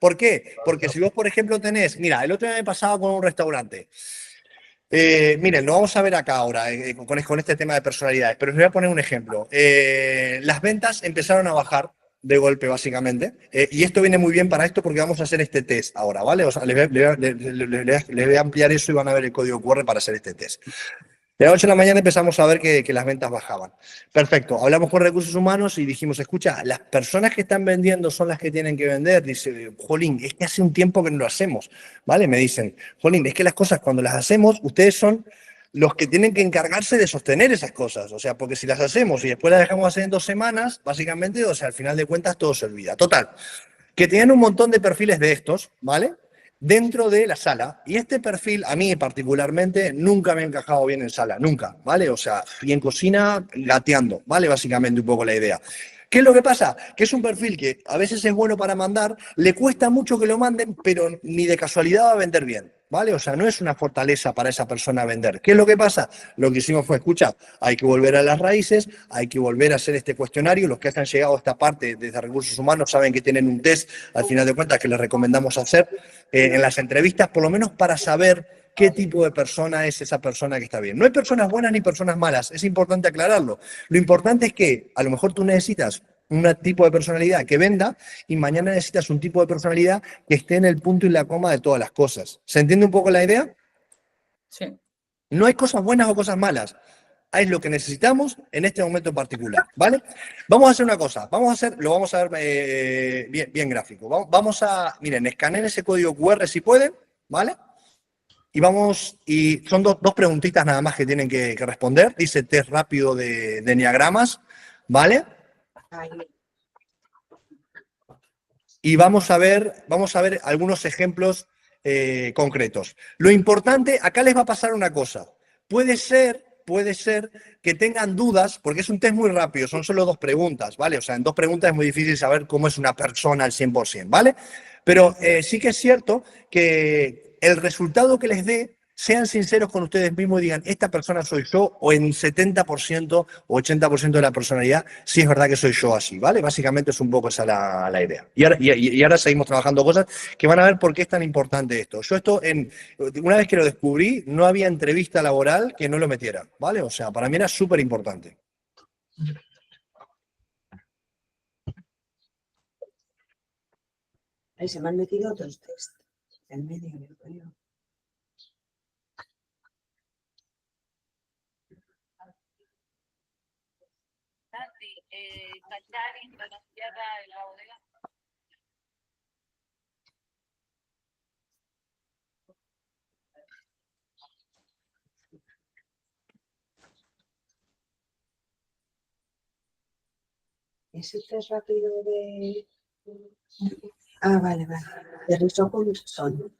¿Por qué? Porque si vos, por ejemplo, tenés... Mira, el otro día me pasaba con un restaurante. Miren, lo vamos a ver acá ahora con este tema de personalidades, pero os voy a poner un ejemplo. Las ventas empezaron a bajar de golpe, básicamente, y esto viene muy bien para esto porque vamos a hacer este test ahora, ¿vale? O sea, les voy a ampliar eso y van a ver el código QR para hacer este test. De la noche a la mañana empezamos a ver que las ventas bajaban. Perfecto, hablamos con recursos humanos y dijimos, escucha, las personas que están vendiendo son las que tienen que vender. Dice, jolín, es que hace un tiempo que no lo hacemos, ¿vale? Me dicen, jolín, es que las cosas cuando las hacemos, ustedes son los que tienen que encargarse de sostener esas cosas. O sea, porque si las hacemos y después las dejamos hacer en 2 semanas, básicamente, o sea, al final de cuentas todo se olvida. Total, que tenían un montón de perfiles de estos, ¿vale? Dentro de la sala, y este perfil a mí particularmente nunca me ha encajado bien en sala, nunca, ¿vale? O sea, y en cocina gateando, ¿vale? Básicamente un poco la idea. ¿Qué es lo que pasa? Que es un perfil que a veces es bueno para mandar, le cuesta mucho que lo manden, pero ni de casualidad va a vender bien, ¿vale? O sea, no es una fortaleza para esa persona vender. ¿Qué es lo que pasa? Lo que hicimos fue, escucha, hay que volver a las raíces, hay que volver a hacer este cuestionario. Los que han llegado a esta parte desde recursos humanos saben que tienen un test, al final de cuentas, que les recomendamos hacer en las entrevistas, por lo menos para saber qué tipo de persona es esa persona que está bien. No hay personas buenas ni personas malas, es importante aclararlo. Lo importante es que a lo mejor tú necesitas un tipo de personalidad que venda y mañana necesitas un tipo de personalidad que esté en el punto y la coma de todas las cosas. ¿Se entiende un poco la idea? Sí. No hay cosas buenas o cosas malas. Es lo que necesitamos en este momento en particular, ¿vale? Vamos a hacer una cosa, lo vamos a ver bien gráfico. Vamos a, miren, escaneen ese código QR si pueden, ¿vale? y son dos preguntitas nada más que tienen que responder. Dice test rápido de enneagramas, ¿vale? Y vamos a ver algunos ejemplos concretos. Lo importante, acá les va a pasar una cosa. Puede ser que tengan dudas, porque es un test muy rápido, son solo 2 preguntas, ¿vale? O sea, en 2 preguntas es muy difícil saber cómo es una persona al 100%, ¿vale? Pero sí que es cierto que el resultado que les dé, sean sinceros con ustedes mismos y digan, esta persona soy yo, o en 70% o 80% de la personalidad, sí es verdad que soy yo así, ¿vale? Básicamente es un poco esa la idea. Y ahora seguimos trabajando cosas que van a ver por qué es tan importante esto. Yo una vez que lo descubrí, no había entrevista laboral que no lo metiera, ¿vale? O sea, para mí era súper importante. Ahí se me han metido otros test. En medio, yo creo. Ese test rápido de... Ah, vale. De Risopoulos son.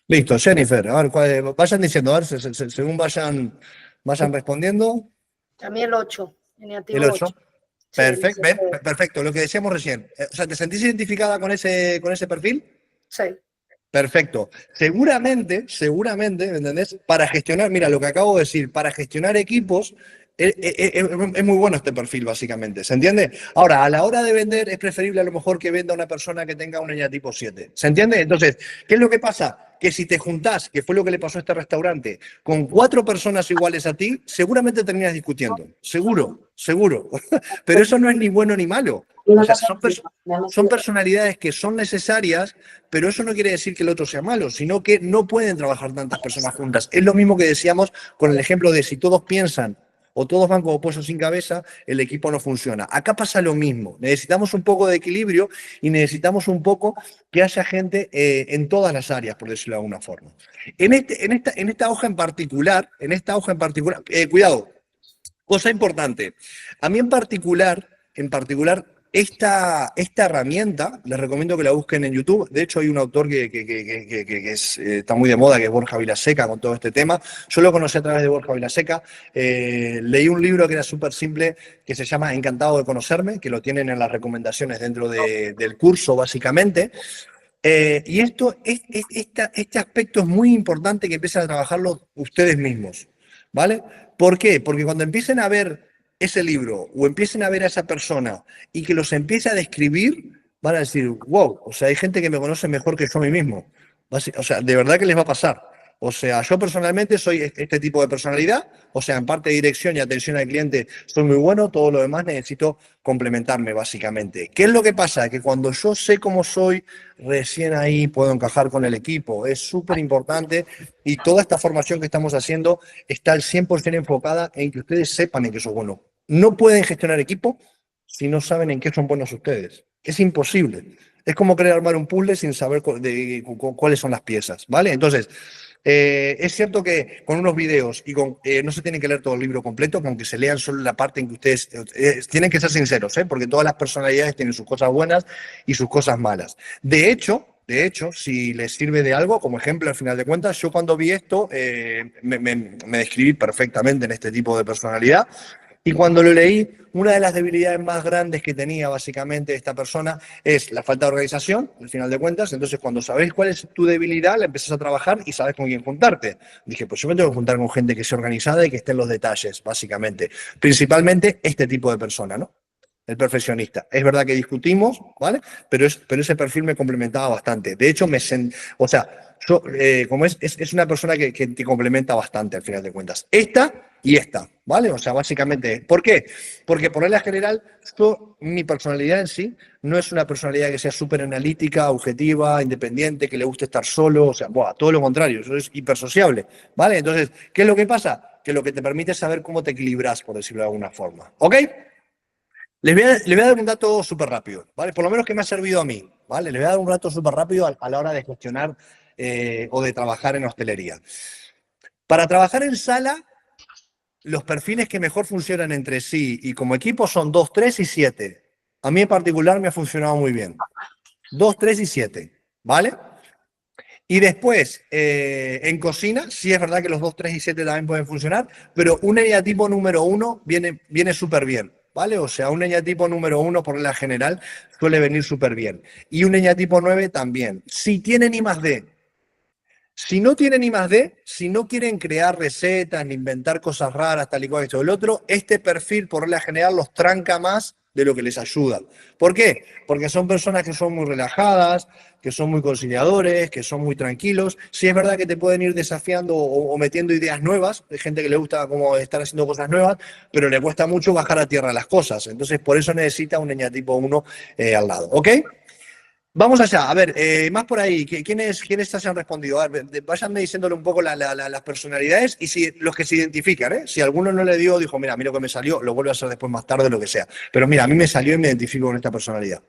Listo, Jennifer, a ver, vayan diciendo, a ver, según vayan respondiendo. A mí el 8, El 8. Sí, Perfecto, sí. perfecto, lo que decíamos recién. O sea, ¿te sentís identificada con ese perfil? Sí. Perfecto. Seguramente, ¿me entendés? Para gestionar, mira, lo que acabo de decir, para gestionar equipos, es muy bueno este perfil, básicamente. ¿Se entiende? Ahora, a la hora de vender, es preferible a lo mejor que venda una persona que tenga un eneatipo 7. ¿Se entiende? Entonces, ¿qué es lo que pasa? Que si te juntás, que fue lo que le pasó a este restaurante, con 4 personas iguales a ti, seguramente terminas discutiendo. Seguro. Pero eso no es ni bueno ni malo. O sea, son personalidades que son necesarias, pero eso no quiere decir que el otro sea malo, sino que no pueden trabajar tantas personas juntas. Es lo mismo que decíamos con el ejemplo de si todos piensan o todos van como pollos sin cabeza, el equipo no funciona. Acá pasa lo mismo. Necesitamos un poco de equilibrio y necesitamos un poco que haya gente en todas las áreas, por decirlo de alguna forma. En esta hoja en particular, cuidado, cosa importante. A mí en particular, esta herramienta, les recomiendo que la busquen en YouTube. De hecho, hay un autor que está muy de moda, que es Borja Vilaseca, con todo este tema. Yo lo conocí a través de Borja Vilaseca. Leí un libro que era súper simple, que se llama Encantado de conocerme, que lo tienen en las recomendaciones dentro del curso, básicamente. Y este aspecto es muy importante que empiecen a trabajarlo ustedes mismos, ¿vale? ¿Por qué? Porque cuando empiecen a ver ese libro o empiecen a ver a esa persona y que los empiece a describir, van a decir, wow, o sea, hay gente que me conoce mejor que yo a mí mismo. O sea, de verdad que les va a pasar. O sea, yo personalmente soy este tipo de personalidad, o sea, en parte de dirección y atención al cliente soy muy bueno, todo lo demás necesito complementarme básicamente. ¿Qué es lo que pasa? Que cuando yo sé cómo soy, recién ahí puedo encajar con el equipo. Es súper importante y toda esta formación que estamos haciendo está al 100% enfocada en que ustedes sepan en qué son buenos. No pueden gestionar equipo si no saben en qué son buenos ustedes. Es imposible. Es como querer armar un puzzle sin saber cuáles son las piezas, ¿vale? Entonces, es cierto que con unos videos y no se tiene que leer todo el libro completo, que aunque se lean solo la parte en que ustedes tienen que ser sinceros, porque todas las personalidades tienen sus cosas buenas y sus cosas malas. De hecho, si les sirve de algo, como ejemplo, al final de cuentas, yo cuando vi esto me describí perfectamente en este tipo de personalidad. Y cuando lo leí, una de las debilidades más grandes que tenía básicamente esta persona es la falta de organización, al final de cuentas. Entonces, cuando sabéis cuál es tu debilidad, la empezás a trabajar y sabes con quién juntarte. Dije, pues yo me tengo que juntar con gente que sea organizada y que esté en los detalles, básicamente. Principalmente este tipo de persona, ¿no? El perfeccionista. Es verdad que discutimos, ¿vale? Pero ese perfil me complementaba bastante. De hecho, o sea, yo, como es una persona que te complementa bastante al final de cuentas. Esta y esta, ¿vale? O sea, básicamente, ¿por qué? Porque por regla general, mi personalidad en sí no es una personalidad que sea súper analítica, objetiva, independiente, que le guste estar solo, o sea, todo lo contrario, eso es hipersociable, ¿vale? Entonces, ¿qué es lo que pasa? Que lo que te permite es saber cómo te equilibras, por decirlo de alguna forma, ¿ok? Les voy a dar un dato súper rápido, ¿vale? Por lo menos que me ha servido a mí, ¿vale? Les voy a dar un dato súper rápido a la hora de gestionar o de trabajar en hostelería. Para trabajar en sala, los perfiles que mejor funcionan entre sí y como equipo son 2, 3 y 7. A mí en particular me ha funcionado muy bien. 2, 3 y 7, ¿vale? Y después, en cocina, sí es verdad que los 2, 3 y 7 también pueden funcionar, pero un eneatipo número 1 viene súper bien, ¿vale? O sea, un eneatipo número 1 por regla general suele venir súper bien. Y un eneatipo 9 también. Si tienen I+D. Si no tienen I+D, si no quieren crear recetas ni inventar cosas raras, tal y cual esto o el otro, este perfil por regla general los tranca más de lo que les ayuda. ¿Por qué? Porque son personas que son muy relajadas, que son muy conciliadores, que son muy tranquilos. Sí es verdad que te pueden ir desafiando o metiendo ideas nuevas, hay gente que le gusta como estar haciendo cosas nuevas, pero le cuesta mucho bajar a tierra las cosas. Entonces, por eso necesita un eneatipo 1 al lado. ¿Ok? Vamos allá, a ver, más por ahí, ¿quiénes se han respondido? A ver, váyanme diciéndole un poco las personalidades y si los que se identifican, ¿eh? Si alguno no le dio, dijo, mira, a mí lo que me salió, lo vuelvo a hacer después más tarde, lo que sea. Pero mira, a mí me salió y me identifico con esta personalidad.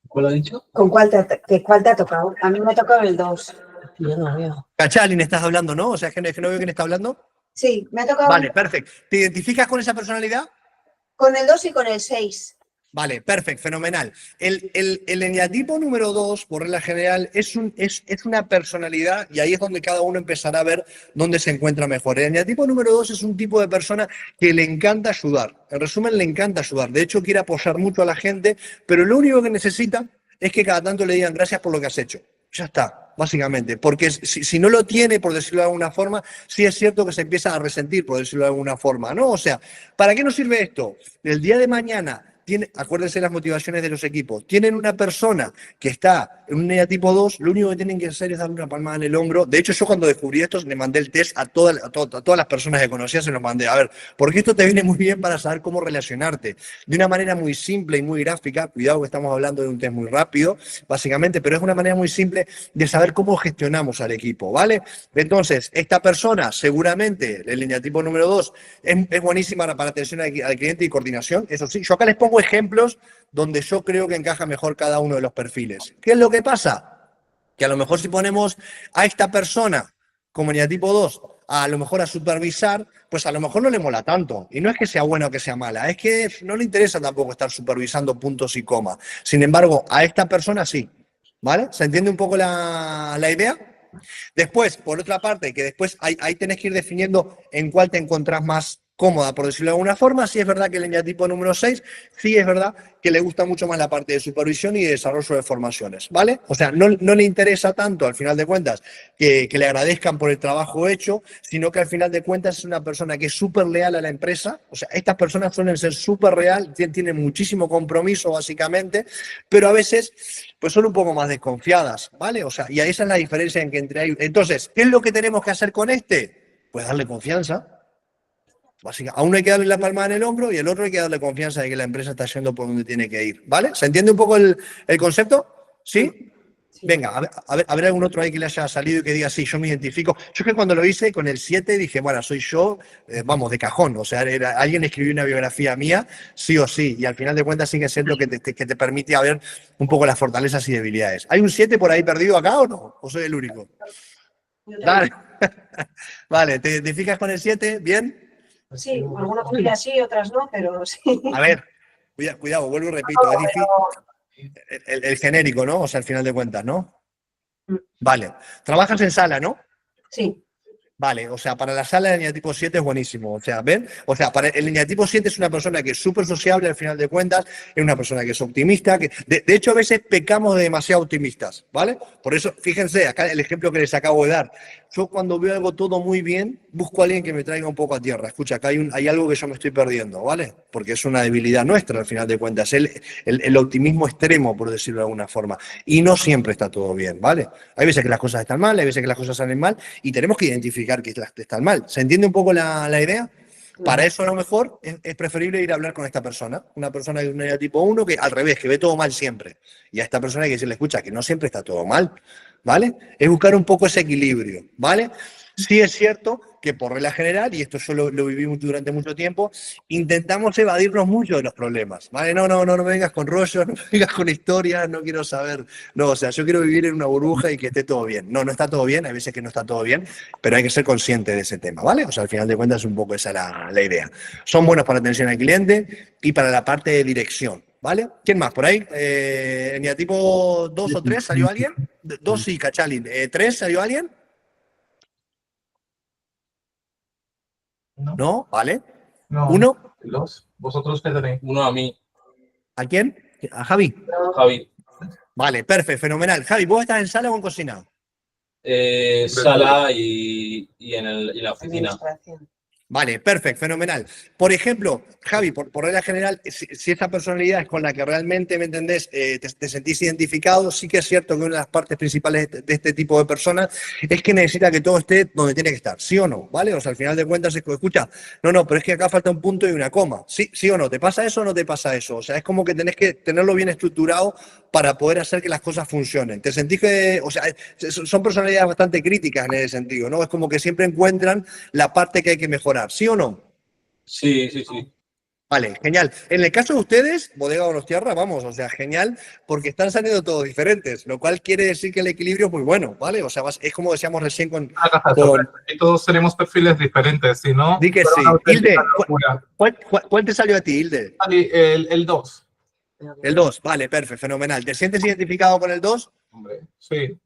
¿Cuál ha dicho? ¿Cuál te ha tocado? A mí me ha tocado el 2. Yo no veo. Cachalin, estás hablando, ¿no? O sea, es que no veo quién está hablando. Sí, me ha tocado Vale, perfecto. ¿Te identificas con esa personalidad? con el 2 y con el 6. Vale, perfecto, fenomenal. El eneatipo número 2, por regla general, es una personalidad y ahí es donde cada uno empezará a ver dónde se encuentra mejor. El eneatipo número 2 es un tipo de persona que le encanta ayudar. En resumen, le encanta ayudar. De hecho, quiere apoyar mucho a la gente, pero lo único que necesita es que cada tanto le digan gracias por lo que has hecho. Ya está, básicamente. Porque si no lo tiene, por decirlo de alguna forma, sí es cierto que se empieza a resentir, por decirlo de alguna forma, ¿no? O sea, ¿para qué nos sirve esto? El día de mañana, acuérdense las motivaciones de los equipos, tienen una persona que está en un eneatipo 2, lo único que tienen que hacer es darle una palmada en el hombro. De hecho, yo cuando descubrí esto, le mandé el test a todas las personas que conocía, se los mandé. A ver, porque esto te viene muy bien para saber cómo relacionarte. De una manera muy simple y muy gráfica, cuidado que estamos hablando de un test muy rápido, básicamente, pero es una manera muy simple de saber cómo gestionamos al equipo, ¿vale? Entonces, esta persona, seguramente, el eneatipo número 2, es buenísima para atención al cliente y coordinación. Eso sí, yo acá les pongo ejemplos donde yo creo que encaja mejor cada uno de los perfiles. ¿Qué es lo que pasa? Que a lo mejor si ponemos a esta persona como eneatipo 2, a lo mejor a supervisar, pues a lo mejor no le mola tanto. Y no es que sea buena o que sea mala, es que no le interesa tampoco estar supervisando puntos y comas. Sin embargo, a esta persona sí. ¿Vale? ¿Se entiende un poco la idea? Después, por otra parte, que después ahí tenés que ir definiendo en cuál te encontrás más cómoda, por decirlo de alguna forma. Sí es verdad que el eneatipo número 6, sí es verdad que le gusta mucho más la parte de supervisión y de desarrollo de formaciones, ¿vale? O sea, no le interesa tanto, al final de cuentas, que le agradezcan por el trabajo hecho, sino que al final de cuentas es una persona que es súper leal a la empresa. O sea, estas personas suelen ser súper real, tienen muchísimo compromiso, básicamente, pero a veces pues son un poco más desconfiadas, ¿vale? O sea, y esa es la diferencia en que entre... Entonces, ¿qué es lo que tenemos que hacer con este? Pues darle confianza. Básicamente, a uno hay que darle la palma en el hombro y al otro hay que darle confianza de que la empresa está yendo por donde tiene que ir, ¿vale? ¿Se entiende un poco el concepto? ¿Sí? Venga, a ver algún otro ahí que le haya salido y que diga, sí, yo me identifico. Yo que cuando lo hice con el 7 dije, bueno, soy yo, vamos, de cajón. O sea, alguien escribió una biografía mía, sí o sí. Y al final de cuentas sí que es cierto que te permite ver un poco las fortalezas y debilidades. ¿Hay un 7 por ahí perdido acá o no? ¿O soy el único? Dale. Vale, ¿te fijas con el 7? ¿Bien? Sí, algunas cosas sí, otras no, pero sí. A ver, cuidado, vuelvo y repito, es difícil. El genérico, ¿no? O sea, al final de cuentas, ¿no? Vale. Trabajas en sala, ¿no? Sí. Vale, o sea, para la sala el eneatipo 7 es buenísimo. O sea, ¿ven? O sea, para el eneatipo 7 es una persona que es súper sociable al final de cuentas, es una persona que es optimista, que de hecho a veces pecamos de demasiado optimistas, ¿vale? Por eso, fíjense, acá el ejemplo que les acabo de dar. Yo cuando veo algo todo muy bien, busco a alguien que me traiga un poco a tierra. Escucha, acá hay algo que yo me estoy perdiendo, ¿vale? Porque es una debilidad nuestra al final de cuentas, el optimismo extremo, por decirlo de alguna forma. Y no siempre está todo bien, ¿vale? Hay veces que las cosas están mal, hay veces que las cosas salen mal y tenemos que identificar que están mal. ¿Se entiende un poco la idea? Para eso a lo mejor es preferible ir a hablar con esta persona, una persona de un eneatipo 1 que al revés, que ve todo mal siempre. Y a esta persona hay que decirle, escucha, que no siempre está todo mal, ¿vale? Es buscar un poco ese equilibrio, ¿vale? Sí es cierto que por regla general, y esto yo lo viví durante mucho tiempo, intentamos evadirnos mucho de los problemas, ¿vale? No me vengas con rollos, no me vengas con historias, no quiero saber, no, o sea, yo quiero vivir en una burbuja y que esté todo bien. No está todo bien, hay veces que no está todo bien, pero hay que ser consciente de ese tema, ¿vale? O sea, al final de cuentas es un poco esa la idea. Son buenos para atención al cliente y para la parte de dirección, ¿vale? ¿Quién más por ahí? ¿Eneatipo 2 o 3 salió alguien? 2 sí, Cachalín. ¿3 salió alguien? ¿No? ¿Vale? No. ¿Uno? ¿Vosotros qué tenéis? Uno a mí, ¿A quién? ¿A Javi? Javi. Vale, perfecto, fenomenal. Javi, ¿vos estás en sala o en cocina? Sala y en la oficina. Administración. Vale, perfecto, fenomenal. Por ejemplo, Javi, por regla general, si esa personalidad es con la que realmente, ¿me entendés?, te sentís identificado, sí que es cierto que una de las partes principales de este tipo de personas es que necesita que todo esté donde tiene que estar, ¿sí o no? ¿Vale? O sea, al final de cuentas, escucha, no, pero es que acá falta un punto y una coma, ¿sí o no? ¿Te pasa eso o no te pasa eso? O sea, es como que tenés que tenerlo bien estructurado para poder hacer que las cosas funcionen. ¿Te sentís que, o sea, son personalidades bastante críticas en ese sentido, ¿no? Es como que siempre encuentran la parte que hay que mejorar, ¿sí o no? Sí. Vale, genial. En el caso de ustedes, Bodega Donostiarra, vamos, o sea, genial, porque están saliendo todos diferentes, lo cual quiere decir que el equilibrio es muy bueno, ¿vale? O sea, es como decíamos recién con... Y todos tenemos perfiles diferentes, ¿sí, no? Di que sí. Hilde, ¿cuál te salió a ti, Hilde? El 2. El 2, vale, perfecto, fenomenal. ¿Te sientes identificado con el 2? Hombre, sí.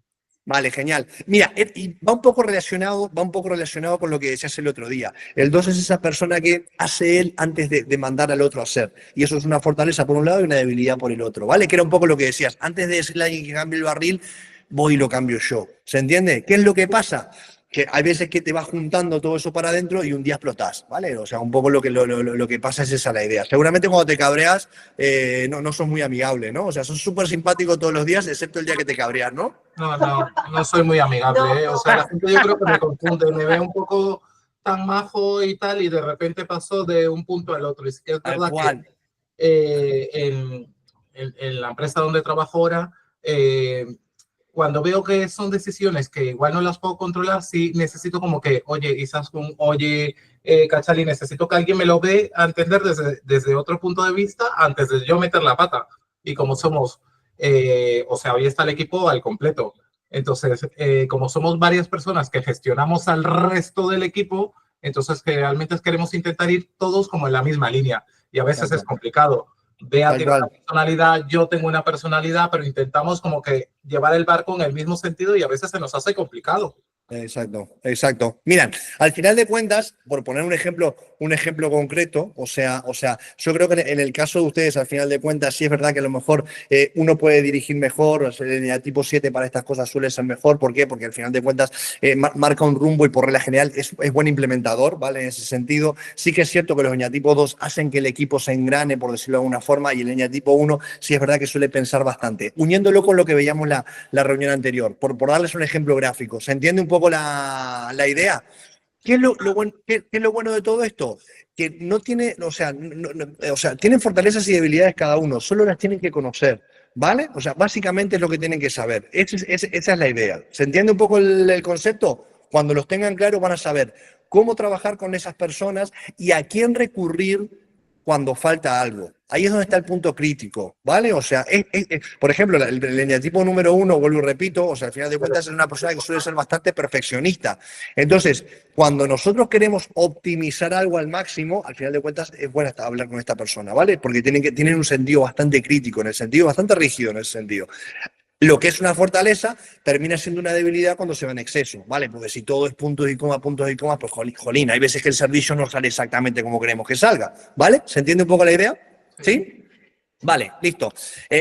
Vale, genial. Mira, y va un poco relacionado con lo que decías el otro día. El 2 es esa persona que hace él antes de mandar al otro a hacer. Y eso es una fortaleza por un lado y una debilidad por el otro, ¿vale? Que era un poco lo que decías. Antes de decirle a alguien que cambie el barril, voy y lo cambio yo. ¿Se entiende? ¿Qué es lo que pasa? Que hay veces que te vas juntando todo eso para adentro y un día explotás, ¿vale? O sea, un poco lo que pasa es esa la idea. Seguramente cuando te cabreas no sos muy amigable, ¿no? O sea, sos súper simpático todos los días, excepto el día que te cabreas, ¿no? No soy muy amigable, ¿eh? O sea, la gente yo creo que me confunde, me ve un poco tan majo y tal, y de repente paso de un punto al otro. Y es que es verdad que en la empresa donde trabajo ahora, cuando veo que son decisiones que igual no las puedo controlar, sí necesito como que, oye, Isaskun, oye, Cachali, necesito que alguien me lo ve a entender desde otro punto de vista antes de yo meter la pata. Y como somos, o sea, hoy está el equipo al completo. Entonces, como somos varias personas que gestionamos al resto del equipo, entonces realmente queremos intentar ir todos como en la misma línea. Y a veces es complicado. Bea tiene una personalidad, yo tengo una personalidad, pero intentamos como que llevar el barco en el mismo sentido y a veces se nos hace complicado. Exacto, exacto. Miran, al final de cuentas, por poner un ejemplo concreto, o sea, yo creo que en el caso de ustedes, al final de cuentas, sí es verdad que a lo mejor uno puede dirigir mejor, o sea, el tipo 7 para estas cosas suele ser mejor. ¿Por qué? Porque al final de cuentas marca un rumbo y por regla general es buen implementador, ¿vale? En ese sentido, sí que es cierto que los eñatipo 2 hacen que el equipo se engrane, por decirlo de alguna forma, y el eñatipo 1 sí es verdad que suele pensar bastante. Uniéndolo con lo que veíamos la reunión anterior, por darles un ejemplo gráfico, ¿se entiende un poco la idea? ¿Qué es qué es lo bueno de todo esto? Que no tiene, o sea, tienen fortalezas y debilidades cada uno, solo las tienen que conocer, ¿vale? O sea, básicamente es lo que tienen que saber. Esa es la idea. ¿Se entiende un poco el concepto? Cuando los tengan claros van a saber cómo trabajar con esas personas y a quién recurrir cuando falta algo. Ahí es donde está el punto crítico, ¿vale? O sea, por ejemplo, el eñatipo número 1, vuelvo y repito, o sea, al final de cuentas es una persona que suele ser bastante perfeccionista. Entonces, cuando nosotros queremos optimizar algo al máximo, al final de cuentas es bueno hablar con esta persona, ¿vale? Porque tienen un sentido bastante crítico, en el sentido, bastante rígido en ese sentido. Lo que es una fortaleza termina siendo una debilidad cuando se va en exceso, ¿vale? Porque si todo es puntos y comas, pues jolín, hay veces que el servicio no sale exactamente como queremos que salga, ¿vale? ¿Se entiende un poco la idea? ¿Sí? Vale, listo.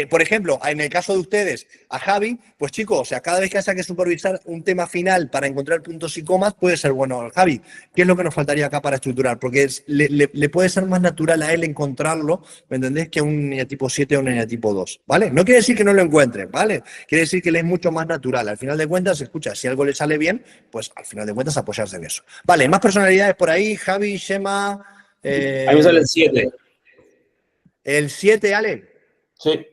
Por ejemplo, en el caso de ustedes, a Javi, pues chicos, o sea, cada vez que haya que supervisar un tema final para encontrar puntos y comas, puede ser bueno. Javi, ¿qué es lo que nos faltaría acá para estructurar? Porque le puede ser más natural a él encontrarlo, ¿me entendés? Que a un eñatipo 7 o un eñatipo 2, ¿vale? No quiere decir que no lo encuentre, ¿vale? Quiere decir que le es mucho más natural. Al final de cuentas, escucha, si algo le sale bien, pues al final de cuentas apoyarse en eso. Vale, más personalidades por ahí, Javi, Shema. A mí me sale el 7. El 7, Ale. Sí.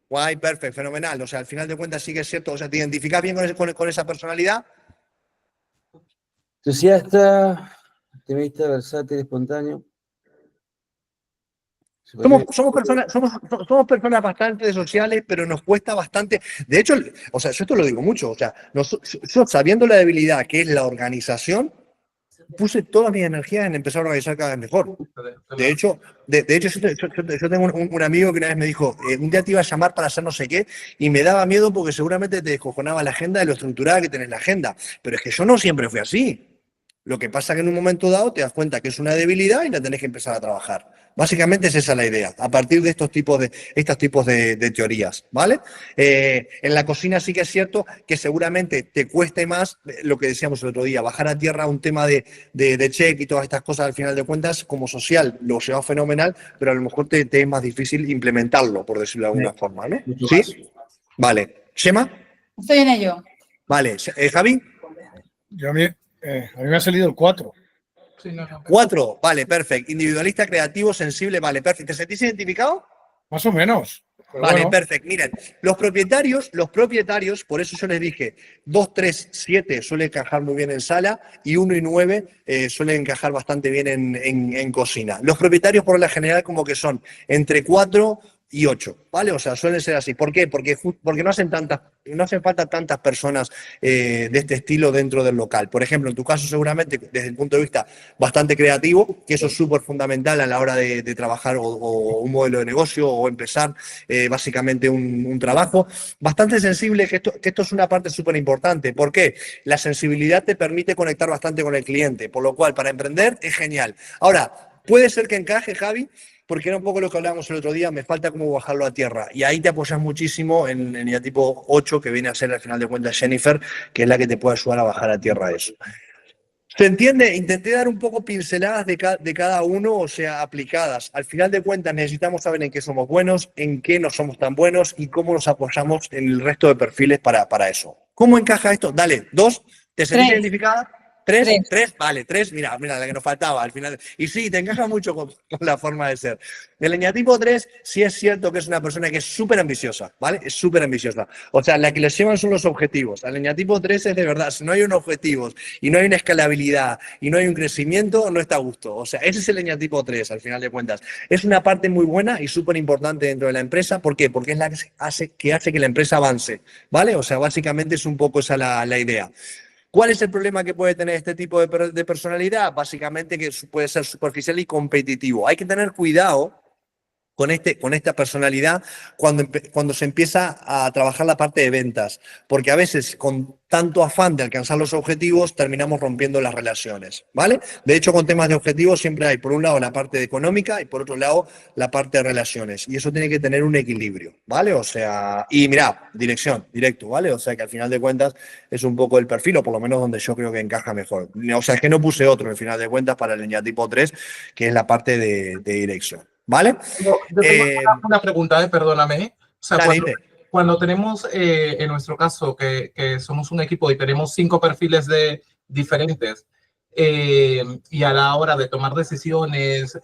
Guay, perfecto, fenomenal. O sea, al final de cuentas sí que es cierto. O sea, ¿te identificas bien con esa personalidad? Entusiasta, optimista, versátil, espontáneo. Somos personas bastante sociales, pero nos cuesta bastante. De hecho, o sea, yo esto lo digo mucho. O sea, yo sabiendo la debilidad que es la organización, puse toda mi energía en empezar a organizar cada vez mejor. De hecho, yo tengo un amigo que una vez me dijo, un día te iba a llamar para hacer no sé qué, y me daba miedo porque seguramente te descojonaba la agenda de lo estructurada que tenés la agenda. Pero es que yo no siempre fui así. Lo que pasa es que en un momento dado te das cuenta que es una debilidad y la tenés que empezar a trabajar. Básicamente es esa la idea, a partir de estos tipos de teorías, ¿vale? En la cocina sí que es cierto que seguramente te cueste más, lo que decíamos el otro día, bajar a tierra un tema de check y todas estas cosas, al final de cuentas, como social, lo lleva fenomenal, pero a lo mejor te es más difícil implementarlo, por decirlo de alguna forma, ¿no? ¿Sí? Vale. ¿Shema? Estoy en ello. Vale. ¿Javi? A mí me ha salido el 4. Sí, no. 4, vale, perfecto. Individualista, creativo, sensible, vale, perfecto. ¿Te sentís identificado? Más o menos. Vale, bueno. perfecto. Miren, los propietarios, por eso yo les dije, 2, 3, 7 suele encajar muy bien en sala y 1 y 9 suelen encajar bastante bien en cocina. Los propietarios, por la general, como que son entre 4 y 8, ¿vale? O sea, suelen ser así. ¿Por qué? Porque no hacen falta tantas personas de este estilo dentro del local. Por ejemplo, en tu caso, seguramente, desde el punto de vista bastante creativo, que eso es súper fundamental a la hora de trabajar o un modelo de negocio o empezar básicamente un trabajo. Bastante sensible, que esto es una parte súper importante. ¿Por qué? La sensibilidad te permite conectar bastante con el cliente, por lo cual, para emprender es genial. Ahora, puede ser que encaje, Javi, porque era un poco lo que hablábamos el otro día, me falta cómo bajarlo a tierra. Y ahí te apoyas muchísimo en el tipo 8, que viene a ser al final de cuentas Jennifer, que es la que te puede ayudar a bajar a tierra eso. ¿Se entiende? Intenté dar un poco pinceladas de cada uno, o sea, aplicadas. Al final de cuentas necesitamos saber en qué somos buenos, en qué no somos tan buenos y cómo nos apoyamos en el resto de perfiles para eso. ¿Cómo encaja esto? Dale, 2, ¿te sentís identificada? 3, vale, 3, mira, la que nos faltaba al final. Y sí, te encaja mucho con la forma de ser. El eñatipo 3 sí es cierto que es una persona que es súper ambiciosa, ¿vale? Es súper ambiciosa. O sea, la que les llevan son los objetivos. Al eñatipo 3 es de verdad, si no hay unos objetivos y no hay una escalabilidad y no hay un crecimiento, no está a gusto. O sea, ese es el eñatipo 3, al final de cuentas. Es una parte muy buena y súper importante dentro de la empresa. ¿Por qué? Porque es la que hace que la empresa avance, ¿vale? O sea, básicamente es un poco esa la idea. ¿Cuál es el problema que puede tener este tipo de personalidad? Básicamente que puede ser superficial y competitivo. Hay que tener cuidado con esta personalidad cuando se empieza a trabajar la parte de ventas, porque a veces con tanto afán de alcanzar los objetivos terminamos rompiendo las relaciones, ¿vale? De hecho, con temas de objetivos siempre hay, por un lado, la parte económica y por otro lado, la parte de relaciones, y eso tiene que tener un equilibrio, ¿vale? O sea, y mirá, dirección, directo, ¿vale? O sea, que al final de cuentas es un poco el perfil, o por lo menos donde yo creo que encaja mejor. O sea, es que no puse otro, al final de cuentas, para el eneatipo 3, que es la parte de dirección. ¿Vale? Yo tengo una pregunta, perdóname. O sea, cuando tenemos, en nuestro caso, que somos un equipo y tenemos 5 perfiles diferentes, y a la hora de tomar decisiones,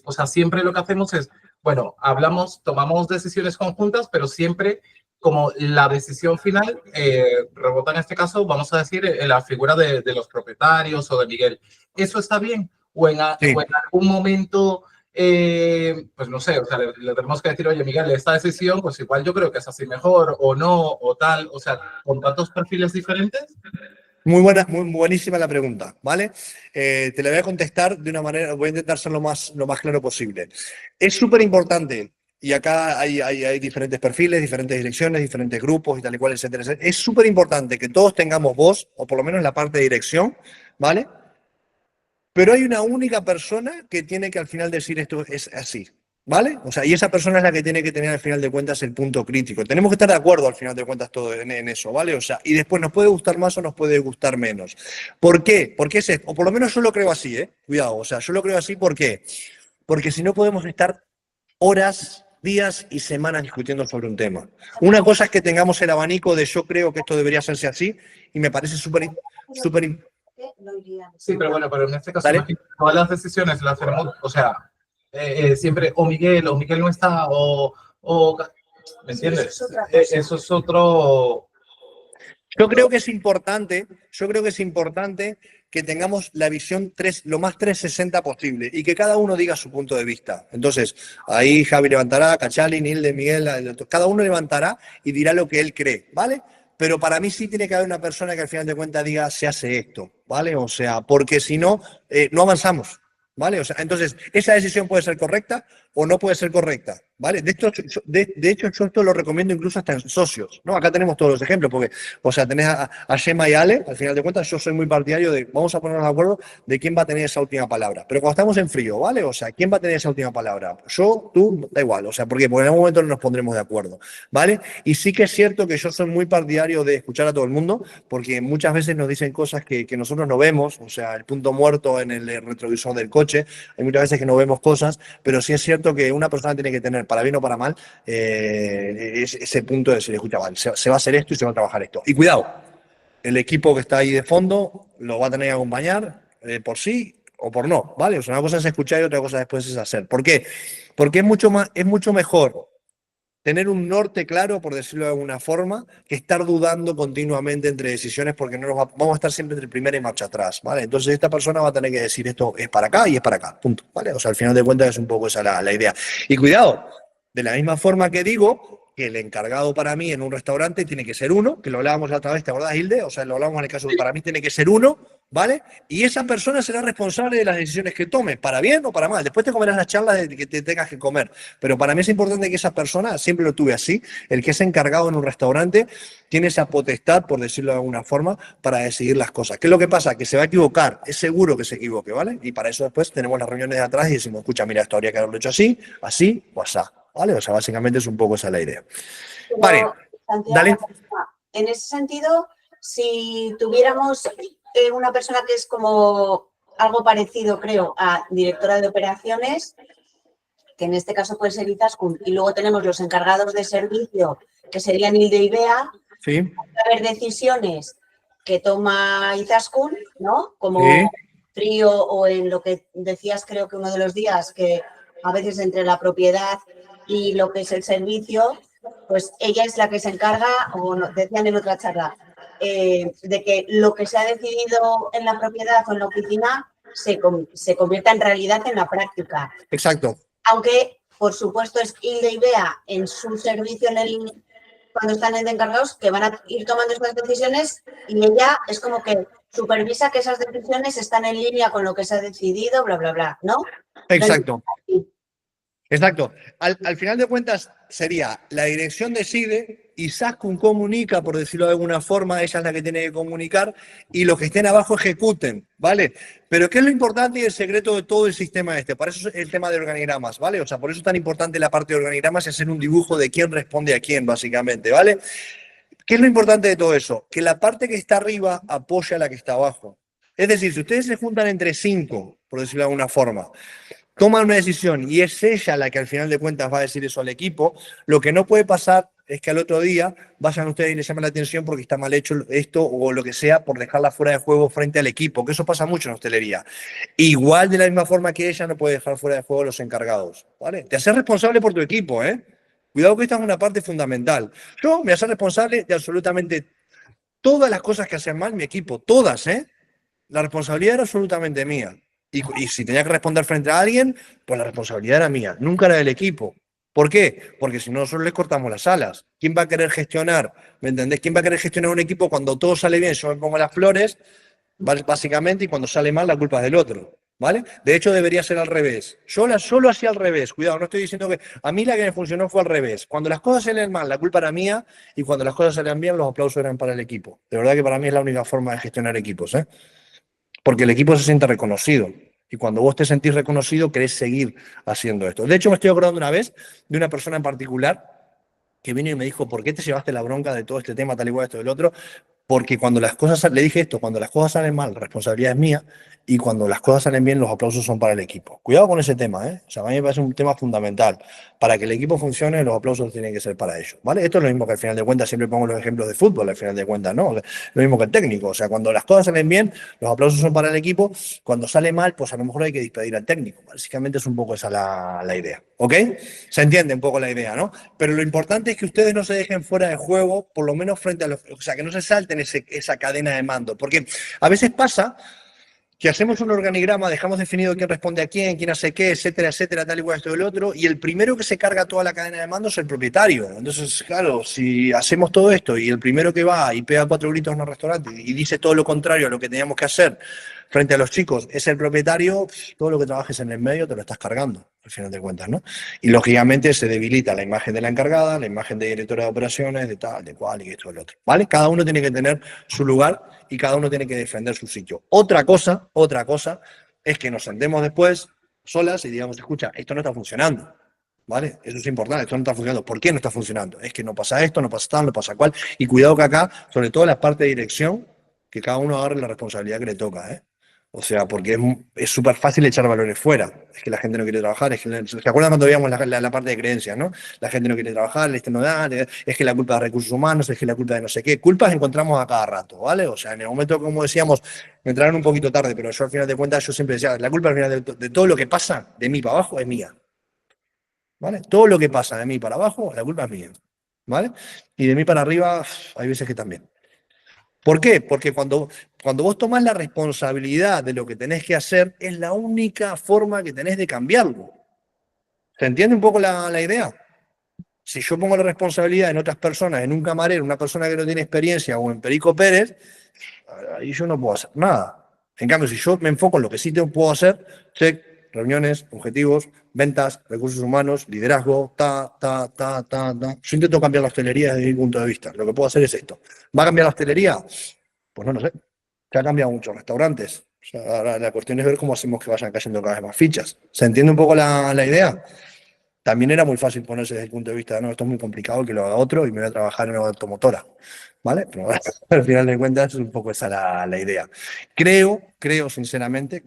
o sea, siempre lo que hacemos es, bueno, tomamos decisiones conjuntas, pero siempre como la decisión final rebota en este caso, vamos a decir, en la figura de los propietarios o de Miguel. ¿Eso está bien? ¿O en algún momento... pues no sé, o sea, le tenemos que decir, oye, Miguel, esta decisión, pues igual yo creo que es así mejor, o no, o tal, o sea, con tantos perfiles diferentes? Muy buenísima la pregunta, ¿vale? Te la voy a contestar de una manera, voy a intentar ser lo más claro posible. Es súper importante, y acá hay diferentes perfiles, diferentes direcciones, diferentes grupos y tal y cual, etcétera, etcétera. Es súper importante que todos tengamos voz, o por lo menos en la parte de dirección, ¿vale? Pero hay una única persona que tiene que al final decir esto es así, ¿vale? O sea, y esa persona es la que tiene que tener al final de cuentas el punto crítico. Tenemos que estar de acuerdo al final de cuentas todo en eso, ¿vale? O sea, y después nos puede gustar más o nos puede gustar menos. ¿Por qué? Porque es esto, o por lo menos yo lo creo así, Cuidado, o sea, yo lo creo así, ¿por qué? Porque si no podemos estar horas, días y semanas discutiendo sobre un tema. Una cosa es que tengamos el abanico de yo creo que esto debería hacerse así y me parece súper Sí, pero bueno, pero en este caso, todas las decisiones las tenemos, o sea, siempre o Miguel no está, ¿me entiendes? Eso es otro... Yo creo que es importante que tengamos la visión lo más 360 posible y que cada uno diga su punto de vista. Entonces, ahí Javi levantará, Cachali, Nilde, Miguel, cada uno levantará y dirá lo que él cree, ¿vale? Pero para mí sí tiene que haber una persona que al final de cuentas diga, se hace esto, ¿vale? O sea, porque si no, no avanzamos, ¿vale? O sea, entonces, esa decisión puede ser correcta o no puede ser correcta, ¿vale? De hecho, yo esto lo recomiendo incluso hasta en socios, ¿no? Acá tenemos todos los ejemplos, porque, o sea, tenés a Gemma y Ale, al final de cuentas, yo soy muy partidario de, vamos a ponernos de acuerdo de quién va a tener esa última palabra. Pero cuando estamos en frío, ¿vale? O sea, ¿quién va a tener esa última palabra? Yo, tú, da igual, o sea, ¿por qué? Porque en algún momento no nos pondremos de acuerdo, ¿vale? Y sí que es cierto que yo soy muy partidario de escuchar a todo el mundo, porque muchas veces nos dicen cosas que nosotros no vemos, o sea, el punto muerto en el retrovisor del coche, hay muchas veces que no vemos cosas, pero sí es cierto que una persona tiene que tener, para bien o para mal, ese punto de decir, escucha, vale, se va a hacer esto y se va a trabajar esto. Y cuidado, el equipo que está ahí de fondo lo va a tener que acompañar por sí o por no, ¿vale? O sea, una cosa es escuchar y otra cosa después es hacer. ¿Por qué? Porque es mucho mejor tener un norte claro, por decirlo de alguna forma, que estar dudando continuamente entre decisiones, porque no vamos a estar siempre entre primera y marcha atrás, ¿vale? Entonces esta persona va a tener que decir esto es para acá y es para acá, punto, ¿vale? O sea, al final de cuentas es un poco esa la idea. Y cuidado, de la misma forma que digo que el encargado para mí en un restaurante tiene que ser uno, que lo hablábamos la otra vez, ¿te acordás, Hilde? O sea, lo hablábamos en el caso de para mí tiene que ser uno, ¿vale? Y esa persona será responsable de las decisiones que tome, para bien o para mal. Después te comerás las charlas de que te tengas que comer. Pero para mí es importante que esa persona, siempre lo tuve así, el que es encargado en un restaurante, tiene esa potestad, por decirlo de alguna forma, para decidir las cosas. ¿Qué es lo que pasa? Que se va a equivocar, es seguro que se equivoque, ¿vale? Y para eso después tenemos las reuniones de atrás y decimos, escucha, mira, esto habría que haberlo hecho así, así o así, ¿vale? O sea, básicamente es un poco esa la idea. Pero, Vale, Santiago, dale. En ese sentido, si tuviéramos una persona que es como algo parecido, creo, a directora de operaciones, que en este caso puede ser Izaskun, y luego tenemos los encargados de servicio, que serían Hilde y Bea, sí. Va a haber decisiones que toma Izaskun, ¿no? Como frío o en lo que decías, creo que uno de los días, que a veces entre la propiedad y lo que es el servicio, pues ella es la que se encarga, o decían en otra charla, de que lo que se ha decidido en la propiedad o en la oficina se convierta en realidad en la práctica. Exacto. Aunque, por supuesto, es Hilde y Bea en su servicio cuando están de encargados que van a ir tomando estas decisiones y ella es como que supervisa que esas decisiones están en línea con lo que se ha decidido, bla, bla, bla, ¿no? Exacto. Exacto. Al final de cuentas sería la dirección decide y Saskun comunica, por decirlo de alguna forma, ella es la que tiene que comunicar y los que estén abajo ejecuten, ¿vale? Pero ¿qué es lo importante y el secreto de todo el sistema este? Para eso es el tema de organigramas, ¿vale? O sea, por eso es tan importante la parte de organigramas y hacer un dibujo de quién responde a quién, básicamente, ¿vale? ¿Qué es lo importante de todo eso? Que la parte que está arriba apoya a la que está abajo. Es decir, si ustedes se juntan entre 5, por decirlo de alguna forma, toman una decisión y es ella la que al final de cuentas va a decir eso al equipo, lo que no puede pasar es que al otro día vayan ustedes y les llamen la atención porque está mal hecho esto o lo que sea por dejarla fuera de juego frente al equipo, que eso pasa mucho en hostelería. Igual de la misma forma que ella no puede dejar fuera de juego a los encargados, ¿vale? Te haces responsable por tu equipo, ¿eh? Cuidado que esta es una parte fundamental. Yo me hago responsable de absolutamente todas las cosas que hacen mal mi equipo, todas, ¿eh? La responsabilidad era absolutamente mía. Y si tenía que responder frente a alguien, pues la responsabilidad era mía, nunca era del equipo. ¿Por qué? Porque si no, nosotros les cortamos las alas. ¿Quién va a querer gestionar? ¿Me entendés? ¿Quién va a querer gestionar un equipo cuando todo sale bien? Yo me pongo las flores, básicamente, y cuando sale mal, la culpa es del otro. ¿Vale? De hecho, debería ser al revés. Yo lo hacía al revés. Cuidado, no estoy diciendo que... A mí la que me funcionó fue al revés. Cuando las cosas salen mal, la culpa era mía, y cuando las cosas salían bien, los aplausos eran para el equipo. De verdad que para mí es la única forma de gestionar equipos, ¿eh? Porque el equipo se siente reconocido. Y cuando vos te sentís reconocido, querés seguir haciendo esto. De hecho, me estoy acordando una vez de una persona en particular que vino y me dijo, ¿por qué te llevaste la bronca de todo este tema, tal y cual, esto del otro? Porque cuando las cosas, le dije esto, cuando las cosas salen mal, la responsabilidad es mía, y cuando las cosas salen bien, los aplausos son para el equipo. Cuidado con ese tema, ¿eh? O sea, a mí me parece un tema fundamental. Para que el equipo funcione, los aplausos tienen que ser para ellos, ¿vale? Esto es lo mismo que al final de cuentas, siempre pongo los ejemplos de fútbol, al final de cuentas, ¿no? Lo mismo que el técnico, o sea, cuando las cosas salen bien, los aplausos son para el equipo, cuando sale mal, pues a lo mejor hay que despedir al técnico. Básicamente es un poco esa la idea, ¿ok? Se entiende un poco la idea, ¿no? Pero lo importante es que ustedes no se dejen fuera de juego, por lo menos frente a los... O sea, que no se salten esa cadena de mando, porque a veces pasa que hacemos un organigrama, dejamos definido quién responde a quién hace qué, etcétera, etcétera, tal y cual, esto y el otro, y el primero que se carga toda la cadena de mando es el propietario. Entonces, claro, si hacemos todo esto y el primero que va y pega 4 gritos en un restaurante y dice todo lo contrario a lo que teníamos que hacer frente a los chicos, es el propietario, todo lo que trabajes en el medio te lo estás cargando, al final de cuentas, ¿no? Y lógicamente se debilita la imagen de la encargada, la imagen de directora de operaciones, de tal, de cual y esto y el otro, ¿vale? Cada uno tiene que tener su lugar y cada uno tiene que defender su sitio. Otra cosa es que nos sentemos después solas y digamos, escucha, esto no está funcionando, ¿vale? Eso es importante, esto no está funcionando. ¿Por qué no está funcionando? Es que no pasa esto, no pasa tal, no pasa cual. Y cuidado que acá, sobre todo la parte de dirección, que cada uno agarre la responsabilidad que le toca, ¿eh? O sea, porque es súper fácil echar valores fuera. Es que la gente no quiere trabajar. ¿Se acuerdan cuando veíamos la parte de creencias, no? La gente no quiere trabajar, este no da, es que la culpa de recursos humanos, es que la culpa de no sé qué. Culpas encontramos a cada rato, ¿vale? O sea, en el momento, como decíamos, me entraron un poquito tarde, pero yo al final de cuentas, yo siempre decía, la culpa al final de todo lo que pasa de mí para abajo es mía. ¿Vale? Todo lo que pasa de mí para abajo, la culpa es mía. ¿Vale? Y de mí para arriba, hay veces que también. ¿Por qué? Porque cuando vos tomás la responsabilidad de lo que tenés que hacer, es la única forma que tenés de cambiarlo. ¿Se entiende un poco la idea? Si yo pongo la responsabilidad en otras personas, en un camarero, una persona que no tiene experiencia, o en Perico Pérez, ahí yo no puedo hacer nada. En cambio, si yo me enfoco en lo que sí puedo hacer, check, reuniones, objetivos, ventas, recursos humanos, liderazgo, Yo intento cambiar la hostelería desde mi punto de vista. Lo que puedo hacer es esto. ¿Va a cambiar la hostelería? Pues no lo sé. Se ha cambiado muchos restaurantes. O sea, la cuestión es ver cómo hacemos que vayan cayendo cada vez más fichas. ¿Se entiende un poco la idea? También era muy fácil ponerse desde el punto de vista de, no, esto es muy complicado, que lo haga otro y me voy a trabajar en una automotora. ¿Vale? Pero al final de cuentas es un poco esa la idea. Creo sinceramente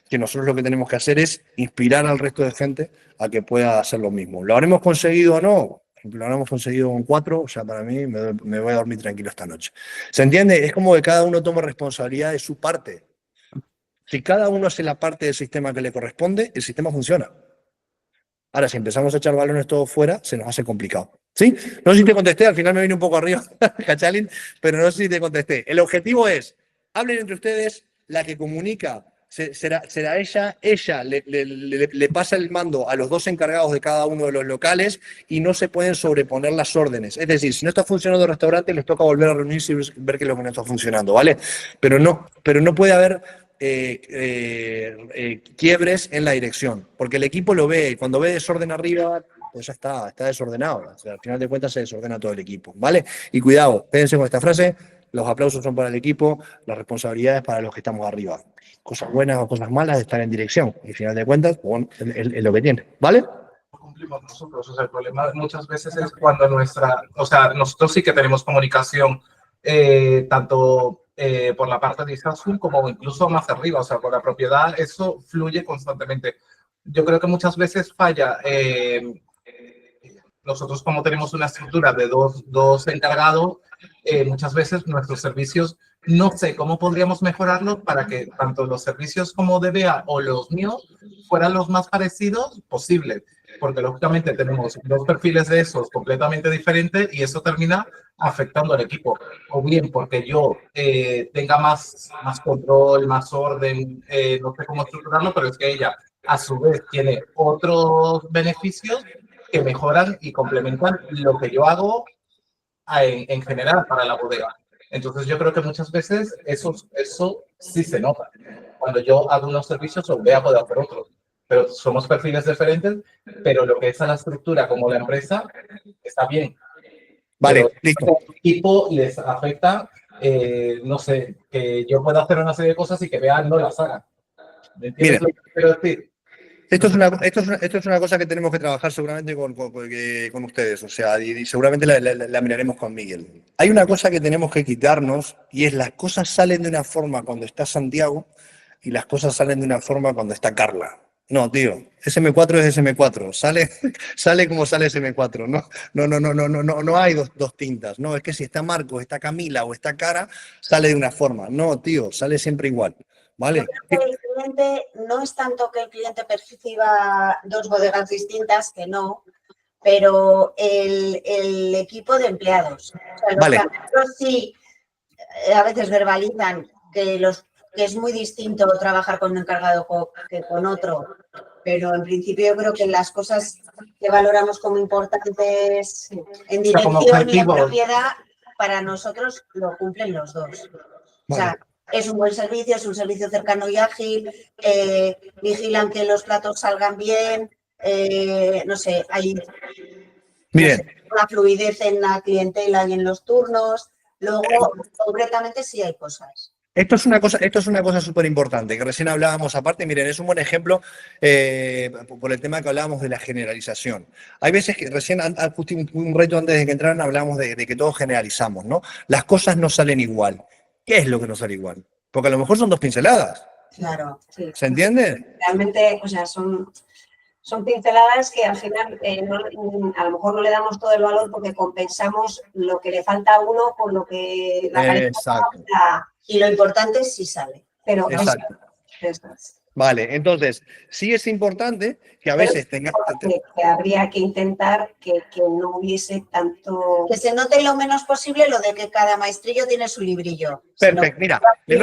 que nosotros lo que tenemos que hacer es inspirar al resto de gente a que pueda hacer lo mismo. ¿Lo habremos conseguido o no? Lo habremos conseguido con 4, o sea, para mí me voy a dormir tranquilo esta noche. ¿Se entiende? Es como que cada uno toma responsabilidad de su parte. Si cada uno hace la parte del sistema que le corresponde, el sistema funciona. Ahora, si empezamos a echar balones todos fuera, se nos hace complicado. ¿Sí? No sé si te contesté, al final me vine un poco arriba, Cachalín, pero no sé si te contesté. El objetivo es, hablen entre ustedes, la que comunica será ella le pasa el mando a los 2 encargados de cada uno de los locales y no se pueden sobreponer las órdenes. Es decir, si no está funcionando el restaurante, les toca volver a reunirse y ver que lo que no está funcionando, ¿vale? Pero no puede haber quiebres en la dirección, porque el equipo lo ve, y cuando ve desorden arriba, pues ya está desordenado. O sea, al final de cuentas se desordena todo el equipo, ¿vale? Y cuidado, quédense con esta frase, los aplausos son para el equipo, las responsabilidades para los que estamos arriba. Cosas buenas o cosas malas de estar en dirección, y al final de cuentas, bueno, es lo que tiene, ¿vale? Cumplimos nosotros, o sea, el problema muchas veces es cuando nosotros sí que tenemos comunicación, tanto por la parte de Izaskun como incluso más arriba, o sea, por la propiedad, eso fluye constantemente. Yo creo que muchas veces falla. Nosotros, como tenemos una estructura de dos encargados, muchas veces nuestros servicios, no sé cómo podríamos mejorarlos para que tanto los servicios como de BEA o los míos fueran los más parecidos posible, porque lógicamente tenemos dos perfiles de esos completamente diferentes y eso termina afectando al equipo, o bien porque yo tenga más control, más orden, no sé cómo estructurarlo, pero es que ella a su vez tiene otros beneficios que mejoran y complementan lo que yo hago en general para la bodega. Entonces yo creo que muchas veces eso sí se nota. Cuando yo hago unos servicios o BEA puede hacer otros, pero somos perfiles diferentes, pero lo que es a la estructura como la empresa está bien. Vale, pero listo. el equipo les afecta, no sé, que yo pueda hacer una serie de cosas y que BEA no las haga. ¿Me entiendes lo que quiero decir? Esto es una cosa que tenemos que trabajar seguramente con ustedes, o sea, y seguramente la miraremos con Miguel. Hay una cosa que tenemos que quitarnos y es las cosas salen de una forma cuando está Santiago y las cosas salen de una forma cuando está Carla. No, tío, SM4 es SM4, sale como sale SM4, no hay dos tintas, no, es que si está Marcos, está Camila o está Cara, sale de una forma, no, tío, sale siempre igual. ¿Vale? Yo creo que el cliente no es tanto que el cliente perciba dos bodegas distintas, que no, pero el equipo de empleados. O sea, los empleados sí a veces verbalizan que es muy distinto trabajar con un encargado que con otro, pero en principio yo creo que las cosas que valoramos como importantes en dirección y en propiedad, para nosotros lo cumplen los dos. O sea, es un buen servicio, es un servicio cercano y ágil, vigilan que los platos salgan bien, no sé, hay una fluidez en la clientela y en los turnos. Luego, concretamente, sí hay cosas. Esto es una cosa súper importante, que recién hablábamos aparte, miren, es un buen ejemplo por el tema que hablábamos de la generalización. Hay veces que recién, justo un reto antes de que entraran, hablábamos de que todos generalizamos, ¿no? Las cosas no salen igual. ¿Qué es lo que no sale igual? Porque a lo mejor son dos pinceladas. Claro, sí. ¿Se entiende? Realmente, o sea, son pinceladas que al final a lo mejor no le damos todo el valor porque compensamos lo que le falta a uno con lo que la calidad falta. Y lo importante es si sale. Pero Vale, entonces, sí es importante que a veces tenga... Que habría que intentar que no hubiese tanto... Que se note lo menos posible lo de que cada maestrillo tiene su librillo. Perfecto, mira, les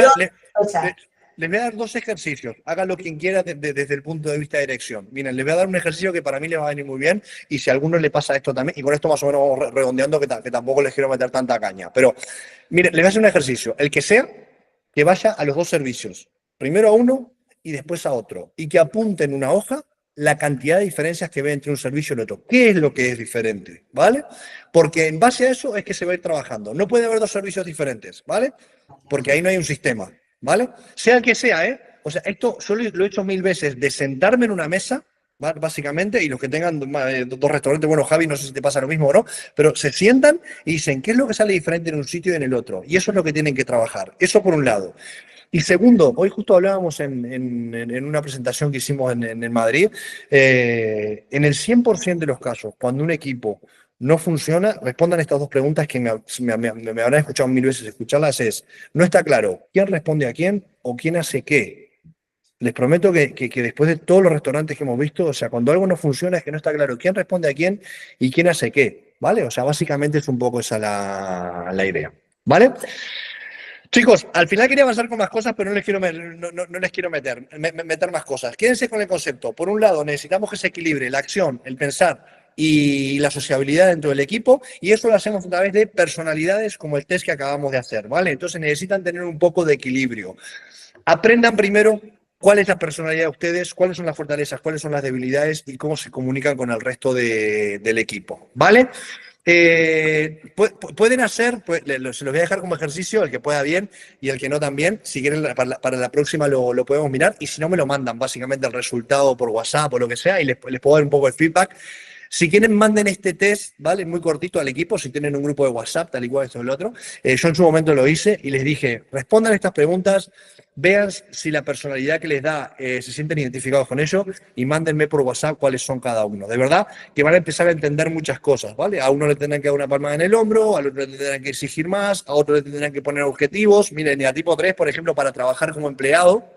voy a dar dos ejercicios. Háganlo quien quiera desde el punto de vista de dirección. Miren, les voy a dar un ejercicio que para mí les va a venir muy bien y si a alguno le pasa esto también, y con esto más o menos vamos redondeando que tampoco les quiero meter tanta caña, pero miren, les voy a hacer un ejercicio. El que sea, que vaya a los dos servicios. Primero a uno y después a otro. Y que apunte en una hoja la cantidad de diferencias que ve entre un servicio y el otro. ¿Qué es lo que es diferente? ¿Vale? Porque en base a eso es que se va a ir trabajando. No puede haber dos servicios diferentes, ¿vale? Porque ahí no hay un sistema, ¿vale? Sea el que sea, ¿eh? O sea, esto yo lo he hecho 1000 veces, de sentarme en una mesa, ¿vale? Básicamente, y los que tengan dos restaurantes, bueno, Javi, no sé si te pasa lo mismo o no, pero se sientan y dicen, ¿qué es lo que sale diferente en un sitio y en el otro? Y eso es lo que tienen que trabajar. Eso por un lado. Y segundo, hoy justo hablábamos en una presentación que hicimos en Madrid, en el 100% de los casos, cuando un equipo no funciona, respondan estas dos preguntas que me habrán escuchado 1000 veces escucharlas, no está claro quién responde a quién o quién hace qué. Les prometo que después de todos los restaurantes que hemos visto, o sea, cuando algo no funciona es que no está claro quién responde a quién y quién hace qué, ¿vale? O sea, básicamente es un poco esa la idea, ¿vale? Chicos, al final quería avanzar con más cosas, pero no les quiero meter más cosas. Quédense con el concepto. Por un lado, necesitamos que se equilibre la acción, el pensar, y la sociabilidad dentro del equipo, y eso lo hacemos a través de personalidades como el test que acabamos de hacer, ¿vale? Entonces necesitan tener un poco de equilibrio. Aprendan primero cuál es la personalidad de ustedes, cuáles son las fortalezas, cuáles son las debilidades y cómo se comunican con el resto del equipo, ¿vale? Pueden hacer, se los voy a dejar como ejercicio, el que pueda bien y el que no también. Si quieren, para la próxima lo podemos mirar, y si no, me lo mandan básicamente el resultado por WhatsApp o lo que sea, y les puedo dar un poco de feedback. Si quieren, manden este test, ¿vale? Muy cortito al equipo, si tienen un grupo de WhatsApp, tal y cual esto o el otro. Yo en su momento lo hice y les dije, respondan estas preguntas, vean si la personalidad que les da se sienten identificados con ello, y mándenme por WhatsApp cuáles son cada uno. De verdad que van a empezar a entender muchas cosas, ¿vale? A uno le tendrán que dar una palmada en el hombro, al otro le tendrán que exigir más, a otro le tendrán que poner objetivos. Miren, y a tipo 3, por ejemplo, para trabajar como empleado,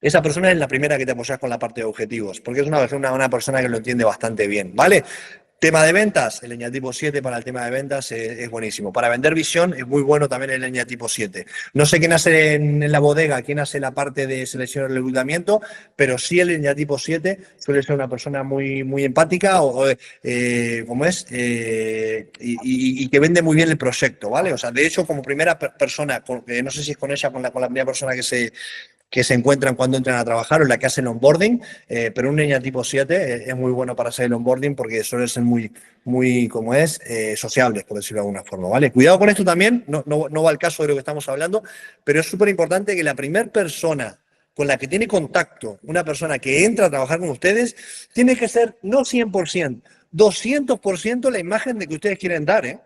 esa persona es la primera que te apoyas con la parte de objetivos, porque es una persona que lo entiende bastante bien, ¿vale? Tema de ventas, el eñatipo 7 para el tema de ventas es buenísimo. Para vender visión es muy bueno también el eñatipo 7. No sé quién hace en la bodega, quién hace la parte de selección y reclutamiento, pero sí el eñatipo 7 suele ser una persona muy, muy empática, ¿cómo es? Y que vende muy bien el proyecto, ¿vale? O sea, de hecho, como primera persona, no sé si es con ella, con la primera persona que se encuentran cuando entran a trabajar, o la que hace el onboarding, pero un eñatipo 7 es muy bueno para hacer el onboarding porque suele ser muy como es, sociables, por decirlo de alguna forma, ¿vale? Cuidado con esto también, no va al caso de lo que estamos hablando, pero es súper importante que la primera persona con la que tiene contacto, una persona que entra a trabajar con ustedes, tiene que ser no 100%, 200% la imagen de que ustedes quieren dar, ¿eh?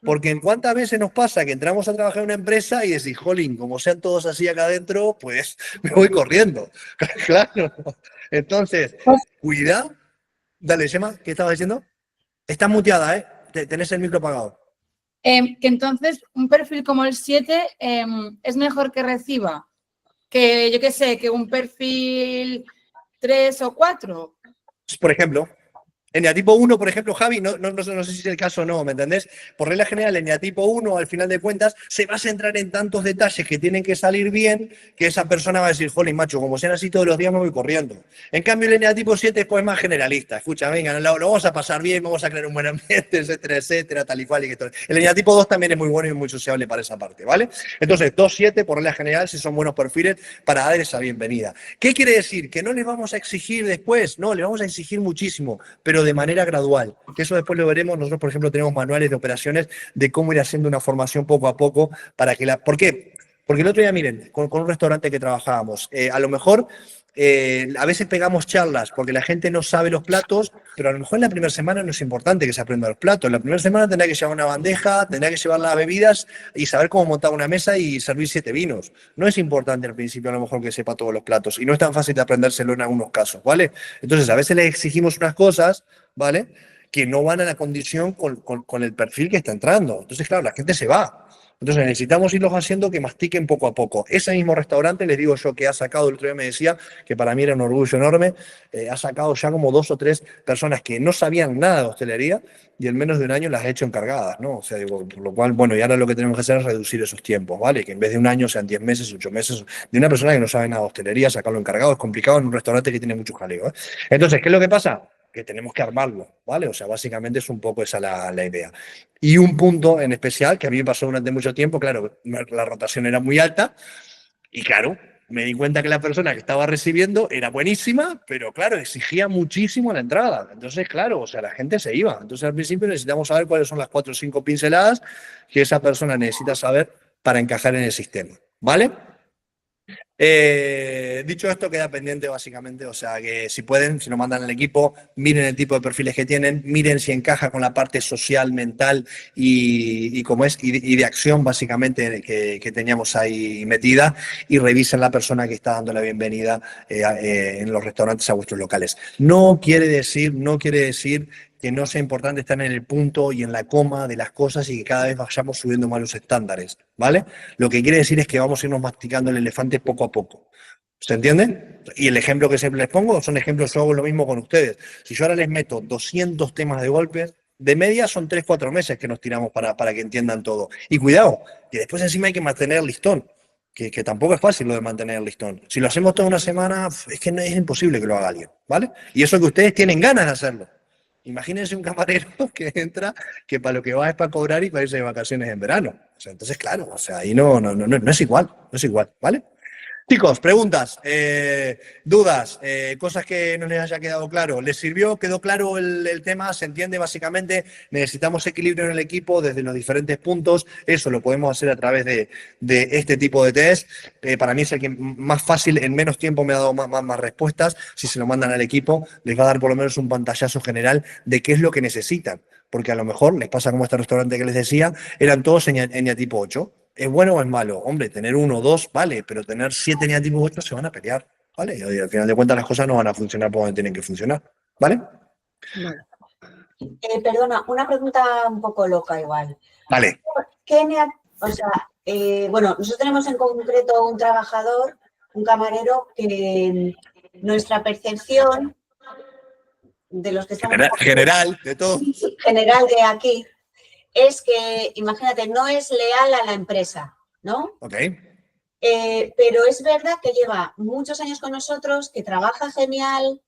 Porque en cuántas veces nos pasa que entramos a trabajar en una empresa y decís, jolín, como sean todos así acá adentro, pues me voy corriendo. Claro. Entonces, cuidado. Dale, Gemma, ¿qué estabas diciendo? Estás muteada, ¿eh? Tenés el micro apagado. Que entonces un perfil como el 7 es mejor que reciba que, yo qué sé, que un perfil 3 o 4. Por ejemplo. Eneatipo 1, por ejemplo, Javi, no sé si es el caso o no, ¿me entendés? Por regla general, el eneatipo 1, al final de cuentas, se va a centrar en tantos detalles que tienen que salir bien, que esa persona va a decir, jolín, macho, como sean así todos los días me voy corriendo. En cambio, el eneatipo 7 es pues más generalista. Escucha, venga, lo vamos a pasar bien, vamos a crear un buen ambiente, etcétera, etcétera, tal y cual. El eneatipo 2 también es muy bueno y muy sociable para esa parte, ¿vale? Entonces, 2-7, por regla general, si son buenos perfiles para dar esa bienvenida. ¿Qué quiere decir? ¿Que no les vamos a exigir después? No, les vamos a exigir muchísimo, pero de manera gradual, que eso después lo veremos. Nosotros, por ejemplo, tenemos manuales de operaciones de cómo ir haciendo una formación poco a poco para que ¿por qué? Porque el otro día, miren, con un restaurante que trabajábamos, a lo mejor a veces pegamos charlas porque la gente no sabe los platos, pero a lo mejor en la primera semana no es importante que se aprenda los platos. En la primera semana tendrá que llevar una bandeja, tendrá que llevar las bebidas y saber cómo montar una mesa y servir 7 vinos. No es importante al principio a lo mejor que sepa todos los platos, y no es tan fácil de aprendérselo en algunos casos, ¿vale? Entonces a veces le exigimos unas cosas, ¿vale?, que no van a la condición con el perfil que está entrando. Entonces, claro, la gente se va. Entonces necesitamos irlos haciendo que mastiquen poco a poco. Ese mismo restaurante, les digo yo, que ha sacado, el otro día me decía, que para mí era un orgullo enorme, ha sacado ya como 2 o 3 personas que no sabían nada de hostelería y en menos de un año las ha hecho encargadas, ¿no? O sea, digo, por lo cual, bueno, y ahora lo que tenemos que hacer es reducir esos tiempos, ¿vale? Que en vez de un año sean 10 meses, 8 meses, de una persona que no sabe nada de hostelería, sacarlo encargado es complicado en un restaurante que tiene mucho jaleo, ¿eh? Entonces, ¿qué es lo que pasa? Que tenemos que armarlo, ¿vale? O sea, básicamente es un poco esa la idea. Y un punto en especial que a mí me pasó durante mucho tiempo, claro, la rotación era muy alta y claro, me di cuenta que la persona que estaba recibiendo era buenísima, pero claro, exigía muchísimo la entrada. Entonces, claro, o sea, la gente se iba. Entonces, al principio necesitamos saber cuáles son las 4 o 5 pinceladas que esa persona necesita saber para encajar en el sistema, ¿vale? Dicho esto, queda pendiente básicamente, o sea, que si pueden, si lo mandan al equipo, miren el tipo de perfiles que tienen, miren si encaja con la parte social, mental y de acción básicamente que teníamos ahí metida, y revisen la persona que está dando la bienvenida en los restaurantes a vuestros locales. No quiere decir que no sea importante estar en el punto y en la coma de las cosas y que cada vez vayamos subiendo más los estándares, ¿vale? Lo que quiere decir es que vamos a irnos masticando el elefante poco a poco. ¿Se entiende? Y el ejemplo que siempre les pongo son ejemplos, yo hago lo mismo con ustedes. Si yo ahora les meto 200 temas de golpes, de media son 3-4 meses que nos tiramos para que entiendan todo. Y cuidado, que después encima hay que mantener el listón, que tampoco es fácil lo de mantener el listón. Si lo hacemos toda una semana, es que no es imposible que lo haga alguien, ¿vale? Y eso que ustedes tienen ganas de hacerlo. Imagínense un camarero que entra, que para lo que va es para cobrar y para irse de vacaciones en verano. O sea, entonces, claro, o sea, ahí no es igual, no es igual, ¿vale? Chicos, preguntas, dudas, cosas que no les haya quedado claro. ¿Les sirvió? ¿Quedó claro el tema? ¿Se entiende básicamente? Necesitamos equilibrio en el equipo desde los diferentes puntos. Eso lo podemos hacer a través de este tipo de test. Para mí es el que más fácil, en menos tiempo me ha dado más respuestas. Si se lo mandan al equipo, les va a dar por lo menos un pantallazo general de qué es lo que necesitan. Porque a lo mejor les pasa como este restaurante que les decía, eran todos en tipo 8. ¿Es bueno o es malo? Hombre, tener 1 o 2, vale, pero tener 7 en tipo 8 se van a pelear, ¿vale? Y al final de cuentas las cosas no van a funcionar por donde tienen que funcionar, ¿vale? Perdona, una pregunta un poco loca igual. Vale. Bueno, nosotros tenemos en concreto un trabajador, un camarero, que nuestra percepción de los que estamos... General, de todo. General de aquí, es que, imagínate, no es leal a la empresa, ¿no? Ok. Pero es verdad que lleva muchos años con nosotros, que trabaja genial,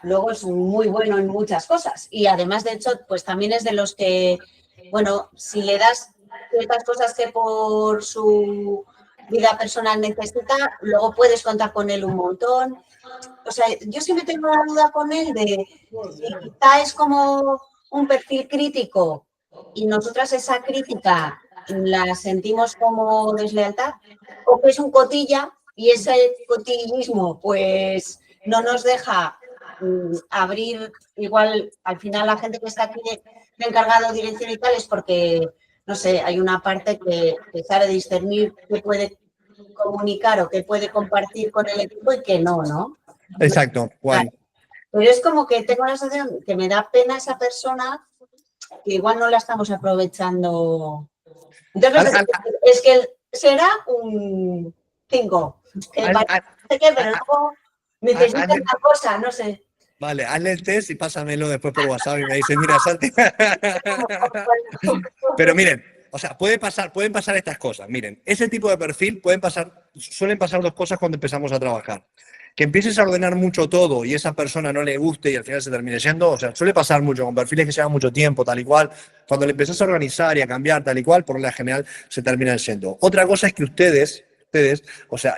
luego es muy bueno en muchas cosas. Y además, de hecho, pues también es de los que, bueno, si le das ciertas cosas que por su vida personal necesita, luego puedes contar con él un montón. O sea, yo siempre tengo la duda con él de si quizá es como un perfil crítico y nosotras esa crítica la sentimos como deslealtad, o que es un cotilla y ese cotillismo pues no nos deja abrir. Igual al final la gente que está aquí de encargado, dirección y tal, es porque, no sé, hay una parte que sabe discernir qué puede comunicar o qué puede compartir con el equipo y qué no, ¿no? Exacto, guay. Pero es como que tengo la sensación que me da pena esa persona, que igual no la estamos aprovechando. Entonces, es que será un 5, que parece que, pero luego necesita una cosa, no sé. Vale, hazle el test y pásamelo después por WhatsApp y me dice, mira, Santi. Pero miren, o sea, pueden pasar estas cosas. Miren, ese tipo de perfil suelen pasar 2 cosas cuando empezamos a trabajar. Que empieces a ordenar mucho todo y esa persona no le guste y al final se termine yendo, o sea, suele pasar mucho con perfiles que llevan mucho tiempo, tal y cual. Cuando le empezás a organizar y a cambiar, tal y cual, por la general se terminan yendo. Otra cosa es que ustedes, o sea,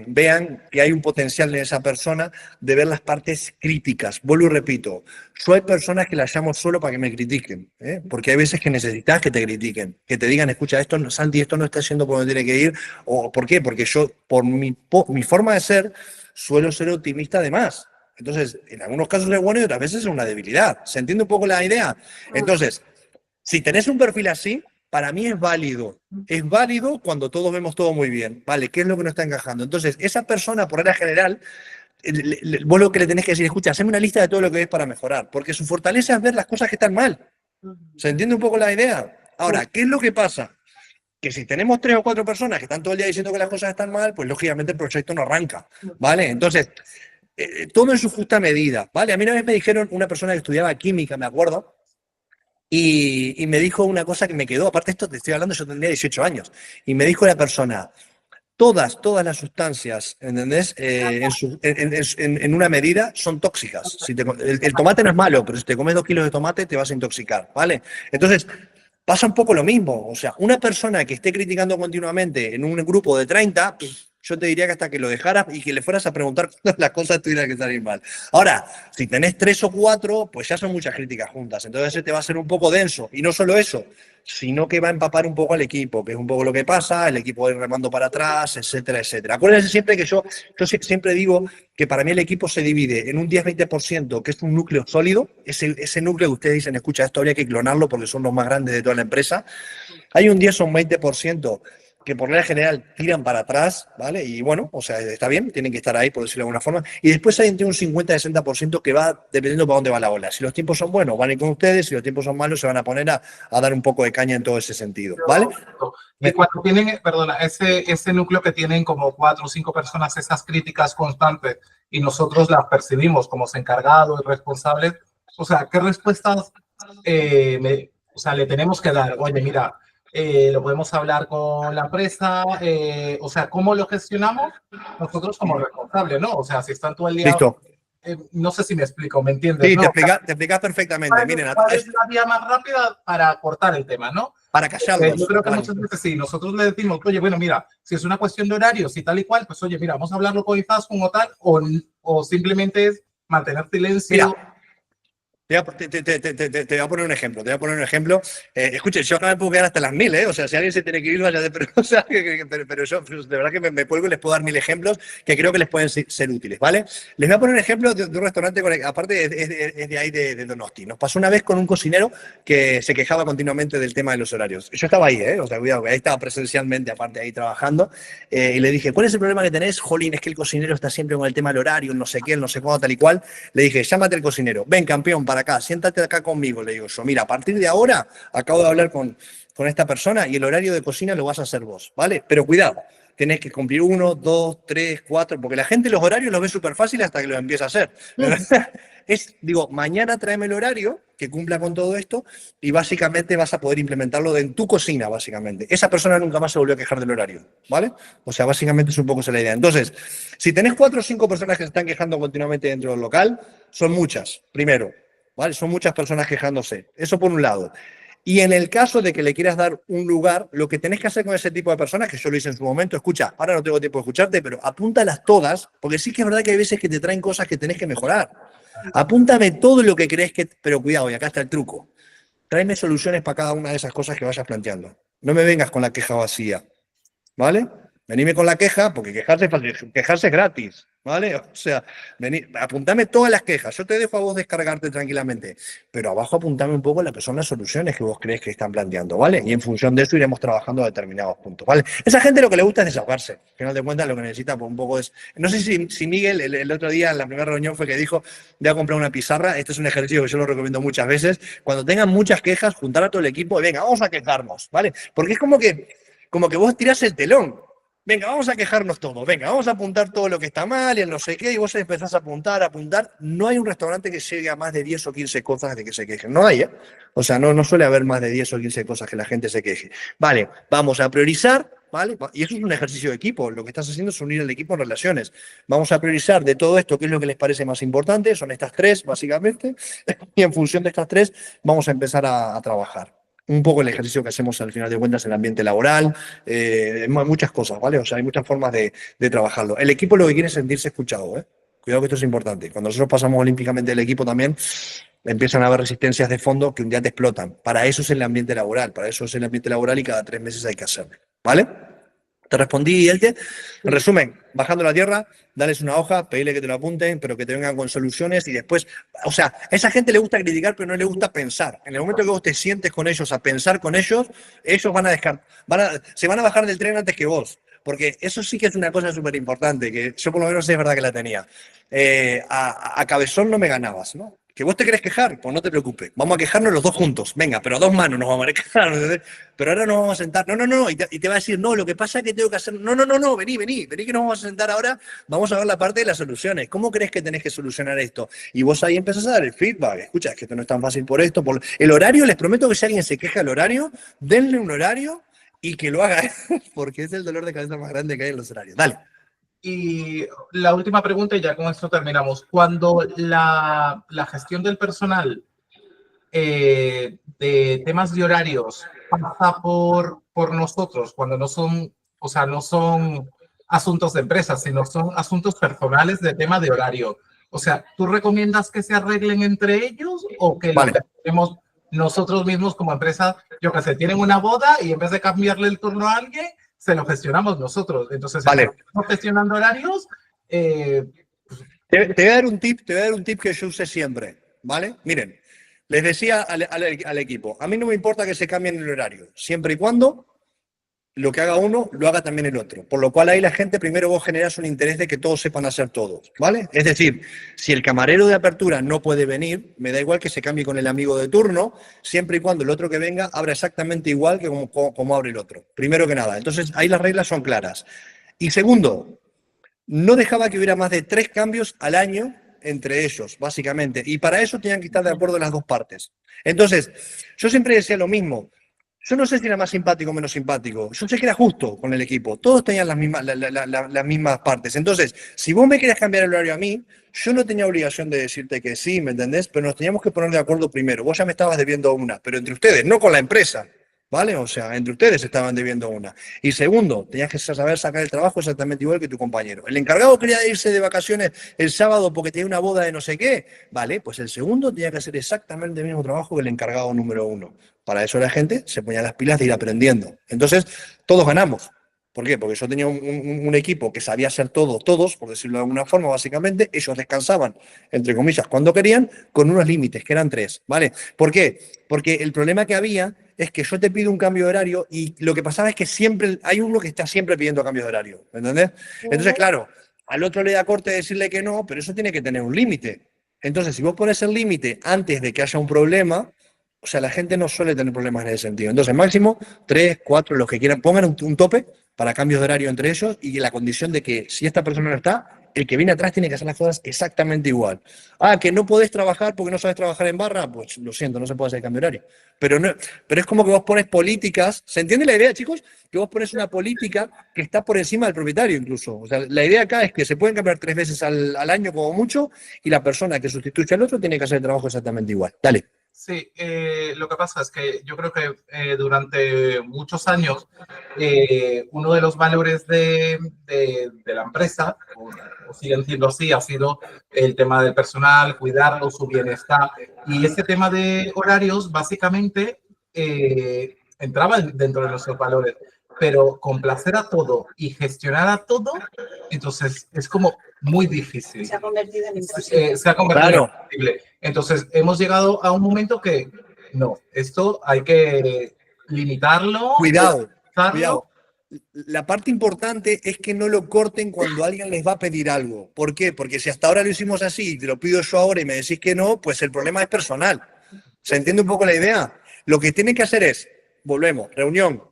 vean que hay un potencial en esa persona de ver las partes críticas. Vuelvo y repito, yo hay personas que las llamo solo para que me critiquen, porque hay veces que necesitas que te critiquen, que te digan, escucha, Santi, esto no está yendo por donde tiene que ir, o ¿por qué? Porque yo, por mi forma de ser, suelo ser optimista además. Entonces, en algunos casos es bueno y otras veces es una debilidad. ¿Se entiende un poco la idea? Entonces, si tenés un perfil así, para mí es válido. Es válido cuando todos vemos todo muy bien. ¿Vale? ¿Qué es lo que no está encajando? Entonces, esa persona, por regla general, vos lo que le tenés que decir, escucha, haceme una lista de todo lo que ves para mejorar. Porque su fortaleza es ver las cosas que están mal. ¿Se entiende un poco la idea? Ahora, ¿qué es lo que pasa? Que si tenemos 3 o 4 personas que están todo el día diciendo que las cosas están mal, pues lógicamente el proyecto no arranca, ¿vale? Entonces, todo en su justa medida, ¿vale? A mí una vez me dijeron una persona que estudiaba química, me acuerdo, y me dijo una cosa que me quedó, aparte de esto te estoy hablando, yo tendría 18 años, y me dijo la persona, todas las sustancias, ¿entendés? En una medida son tóxicas. El tomate no es malo, pero si te comes 2 kilos de tomate te vas a intoxicar, ¿vale? Entonces, pasa un poco lo mismo. O sea, una persona que esté criticando continuamente en un grupo de 30, pues, yo te diría que hasta que lo dejaras y que le fueras a preguntar cuando las cosas tuvieran que salir mal. Ahora, si tenés 3 o 4, pues ya son muchas críticas juntas. Entonces ese te va a ser un poco denso. Y no solo eso, sino que va a empapar un poco al equipo, que es un poco lo que pasa, el equipo va a ir remando para atrás, etcétera, etcétera. Acuérdense siempre que yo siempre digo que para mí el equipo se divide en un 10-20%, que es un núcleo sólido, ese núcleo que ustedes dicen, escucha, esto habría que clonarlo porque son los más grandes de toda la empresa. Hay un 10 o un 20% que por regla general tiran para atrás, ¿vale? Y bueno, o sea, está bien, tienen que estar ahí, por decirlo de alguna forma. Y después hay entre un 50-60% que va dependiendo para dónde va la ola. Si los tiempos son buenos, van a ir con ustedes, si los tiempos son malos, se van a poner a dar un poco de caña en todo ese sentido, ¿vale? Y cuando tienen, perdona, ese núcleo que tienen como 4 o 5 personas, esas críticas constantes, y nosotros las percibimos como encargados y responsables, o sea, ¿qué respuestas le tenemos que dar? Oye, mira, lo podemos hablar con la empresa, o sea, ¿cómo lo gestionamos nosotros como responsables, no? O sea, si están todo el día... Listo. no sé si me explico, ¿me entiendes? Sí, ¿no? te explicas perfectamente. Miren, ¿Cuál es la vía más rápida para cortar el tema, no? Para callarlos. Yo creo que muchas veces sí, nosotros le decimos, oye, bueno, mira, si es una cuestión de horarios y tal y cual, pues oye, mira, vamos a hablarlo con Izaskun o tal, o simplemente es mantener silencio. Mira, te voy a poner un ejemplo. Escuche, yo no me puedo quedar hasta las 1000, ¿eh? O sea, si alguien se tiene que ir, vaya de... Pero, o sea, pero yo de verdad que me cuelgo y les puedo dar 1000 ejemplos que creo que les pueden ser útiles, ¿vale? Les voy a poner un ejemplo de un restaurante, aparte es de ahí de Donosti. Nos pasó una vez con un cocinero que se quejaba continuamente del tema de los horarios. Yo estaba ahí, ¿eh? O sea, cuidado, ahí estaba presencialmente, aparte ahí trabajando, y le dije, ¿cuál es el problema que tenés? Jolín, es que el cocinero está siempre con el tema del horario, no sé qué, el no sé cuándo, tal y cual. Le dije, llámate al cocinero, ven, campeón, para acá, siéntate acá conmigo, le digo yo. Mira, a partir de ahora acabo de hablar con esta persona y el horario de cocina lo vas a hacer vos, ¿vale? Pero cuidado, tenés que cumplir 1, 2, 3, 4, porque la gente los horarios los ve súper fácil hasta que los empieza a hacer. Digo, mañana tráeme el horario que cumpla con todo esto y básicamente vas a poder implementarlo en tu cocina, básicamente. Esa persona nunca más se volvió a quejar del horario, ¿vale? O sea, básicamente es un poco esa la idea. Entonces, si tenés 4 o 5 personas que se están quejando continuamente dentro del local, son muchas, primero, ¿vale? Son muchas personas quejándose. Eso por un lado. Y en el caso de que le quieras dar un lugar, lo que tenés que hacer con ese tipo de personas, que yo lo hice en su momento, escucha, ahora no tengo tiempo de escucharte, pero apúntalas todas, porque sí que es verdad que hay veces que te traen cosas que tenés que mejorar. Apúntame todo lo que crees que... Pero cuidado, y acá está el truco. Tráeme soluciones para cada una de esas cosas que vayas planteando. No me vengas con la queja vacía, ¿vale? Venime con la queja, porque quejarse es gratis, ¿vale? O sea, apuntame todas las quejas. Yo te dejo a vos descargarte tranquilamente, pero abajo apuntame un poco las personas, soluciones que vos crees que están planteando, ¿vale? Y en función de eso iremos trabajando a determinados puntos, ¿vale? Esa gente lo que le gusta es desahogarse. Al final de cuentas lo que necesita pues, un poco es... No sé si Miguel el otro día en la primera reunión fue que dijo, voy a comprar una pizarra. Este es un ejercicio que yo lo recomiendo muchas veces. Cuando tengan muchas quejas, juntar a todo el equipo y venga, vamos a quejarnos, ¿vale? Porque es como que vos tirás el telón. Venga, vamos a quejarnos todos, venga, vamos a apuntar todo lo que está mal y el no sé qué, y vos empezás a apuntar. No hay un restaurante que llegue a más de 10 o 15 cosas de que se quejen. No hay, ¿eh? O sea, no suele haber más de 10 o 15 cosas que la gente se queje. Vale, vamos a priorizar, ¿vale? Y eso es un ejercicio de equipo. Lo que estás haciendo es unir al equipo en relaciones. Vamos a priorizar de todo esto qué es lo que les parece más importante. Son estas 3, básicamente. Y en función de estas 3, vamos a empezar a trabajar. Un poco el ejercicio que hacemos al final de cuentas en el ambiente laboral, muchas cosas, ¿vale? O sea, hay muchas formas de trabajarlo. El equipo lo que quiere es sentirse escuchado, ¿eh? Cuidado que esto es importante. Cuando nosotros pasamos olímpicamente del equipo también, empiezan a haber resistencias de fondo que un día te explotan. Para eso es el ambiente laboral, y cada 3 meses hay que hacerlo, ¿vale? Te respondí, Elke. En resumen, bajando la tierra, dales una hoja, pedirle que te lo apunten, pero que te vengan con soluciones y después, o sea, a esa gente le gusta criticar, pero no le gusta pensar. En el momento que vos te sientes con ellos, a pensar con ellos, ellos se van a bajar del tren antes que vos. Porque eso sí que es una cosa súper importante, que yo por lo menos es verdad que la tenía. A cabezón no me ganabas, ¿no? ¿Que vos te querés quejar? Pues no te preocupes. Vamos a quejarnos los dos juntos. Venga, pero a 2 manos nos vamos a quejar. ¿Entendés? Pero ahora nos vamos a sentar. No. Y te va a decir, no, lo que pasa es que tengo que hacer... No. Vení que nos vamos a sentar ahora. Vamos a ver la parte de las soluciones. ¿Cómo crees que tenés que solucionar esto? Y vos ahí empezás a dar el feedback. Escucha, es que esto no es tan fácil por esto. Por... El horario, les prometo que si alguien se queja del horario, denle un horario y que lo haga. Porque es el dolor de cabeza más grande que hay en los horarios. Dale. Y la última pregunta, y ya con esto terminamos. Cuando la gestión del personal de temas de horarios pasa por nosotros, cuando no son asuntos de empresas, sino son asuntos personales de tema de horario. O sea, ¿tú recomiendas que se arreglen entre ellos o que lo hacemos nosotros mismos como empresa? Yo que sé, tienen una boda y en vez de cambiarle el turno a alguien, se lo gestionamos nosotros. Entonces, estamos gestionando horarios. Te voy a dar un tip que yo use siempre, ¿vale? Miren, les decía al equipo, a mí no me importa que se cambien el horario, siempre y cuando lo que haga uno, lo haga también el otro. Por lo cual ahí la gente, primero vos generas un interés de que todos sepan hacer todos, ¿vale? Es decir, si el camarero de apertura no puede venir, me da igual que se cambie con el amigo de turno, siempre y cuando el otro que venga abra exactamente igual que como abre el otro. Primero que nada. Entonces, ahí las reglas son claras. Y segundo, no dejaba que hubiera más de 3 cambios al año entre ellos, básicamente. Y para eso tenían que estar de acuerdo las 2 partes. Entonces, yo siempre decía lo mismo. Yo no sé si era más simpático o menos simpático. Yo sé que era justo con el equipo. Todos tenían las mismas partes. Entonces, si vos me querías cambiar el horario a mí, yo no tenía obligación de decirte que sí, ¿me entendés? Pero nos teníamos que poner de acuerdo primero. Vos ya me estabas debiendo una, pero entre ustedes, no con la empresa. ¿Vale? O sea, entre ustedes estaban debiendo una. Y segundo, tenías que saber sacar el trabajo exactamente igual que tu compañero. El encargado quería irse de vacaciones el sábado porque tenía una boda de no sé qué. Vale, pues el segundo tenía que hacer exactamente el mismo trabajo que el encargado número uno. Para eso la gente se ponía las pilas de ir aprendiendo. Entonces, todos ganamos. ¿Por qué? Porque yo tenía un equipo que sabía hacer todo, todos, por decirlo de alguna forma, básicamente. Ellos descansaban, entre comillas, cuando querían, con unos límites, que eran 3, ¿vale? ¿Por qué? Porque el problema que había es que yo te pido un cambio de horario y lo que pasaba es que siempre hay uno que está siempre pidiendo cambio de horario, ¿me entendés? Entonces, claro, al otro le da corte decirle que no, pero eso tiene que tener un límite. Entonces, si vos pones el límite antes de que haya un problema, o sea, la gente no suele tener problemas en ese sentido. Entonces, máximo 3, 4, los que quieran, pongan un tope para cambios de horario entre ellos y la condición de que si esta persona no está, el que viene atrás tiene que hacer las cosas exactamente igual. Ah, que no podés trabajar porque no sabes trabajar en barra, pues lo siento, no se puede hacer cambio de horario. Pero es como que vos pones políticas, ¿se entiende la idea, chicos? Que vos pones una política que está por encima del propietario incluso. O sea, la idea acá es que se pueden cambiar 3 veces al año como mucho y la persona que sustituye al otro tiene que hacer el trabajo exactamente igual. Dale. Sí, lo que pasa es que yo creo que durante muchos años uno de los valores de la empresa, o siguen siendo así, ha sido el tema del personal, cuidarlo, su bienestar. Y ese tema de horarios básicamente entraba dentro de nuestros valores. Pero complacer a todo y gestionar a todo, entonces es como muy difícil. Se ha convertido en imposible. Se ha convertido en imposible. Entonces hemos llegado a un momento que no, esto hay que limitarlo. Cuidado. La parte importante es que no lo corten cuando alguien les va a pedir algo. ¿Por qué? Porque si hasta ahora lo hicimos así y te lo pido yo ahora y me decís que no, pues el problema es personal. ¿Se entiende un poco la idea? Lo que tienen que hacer es, volvemos, reunión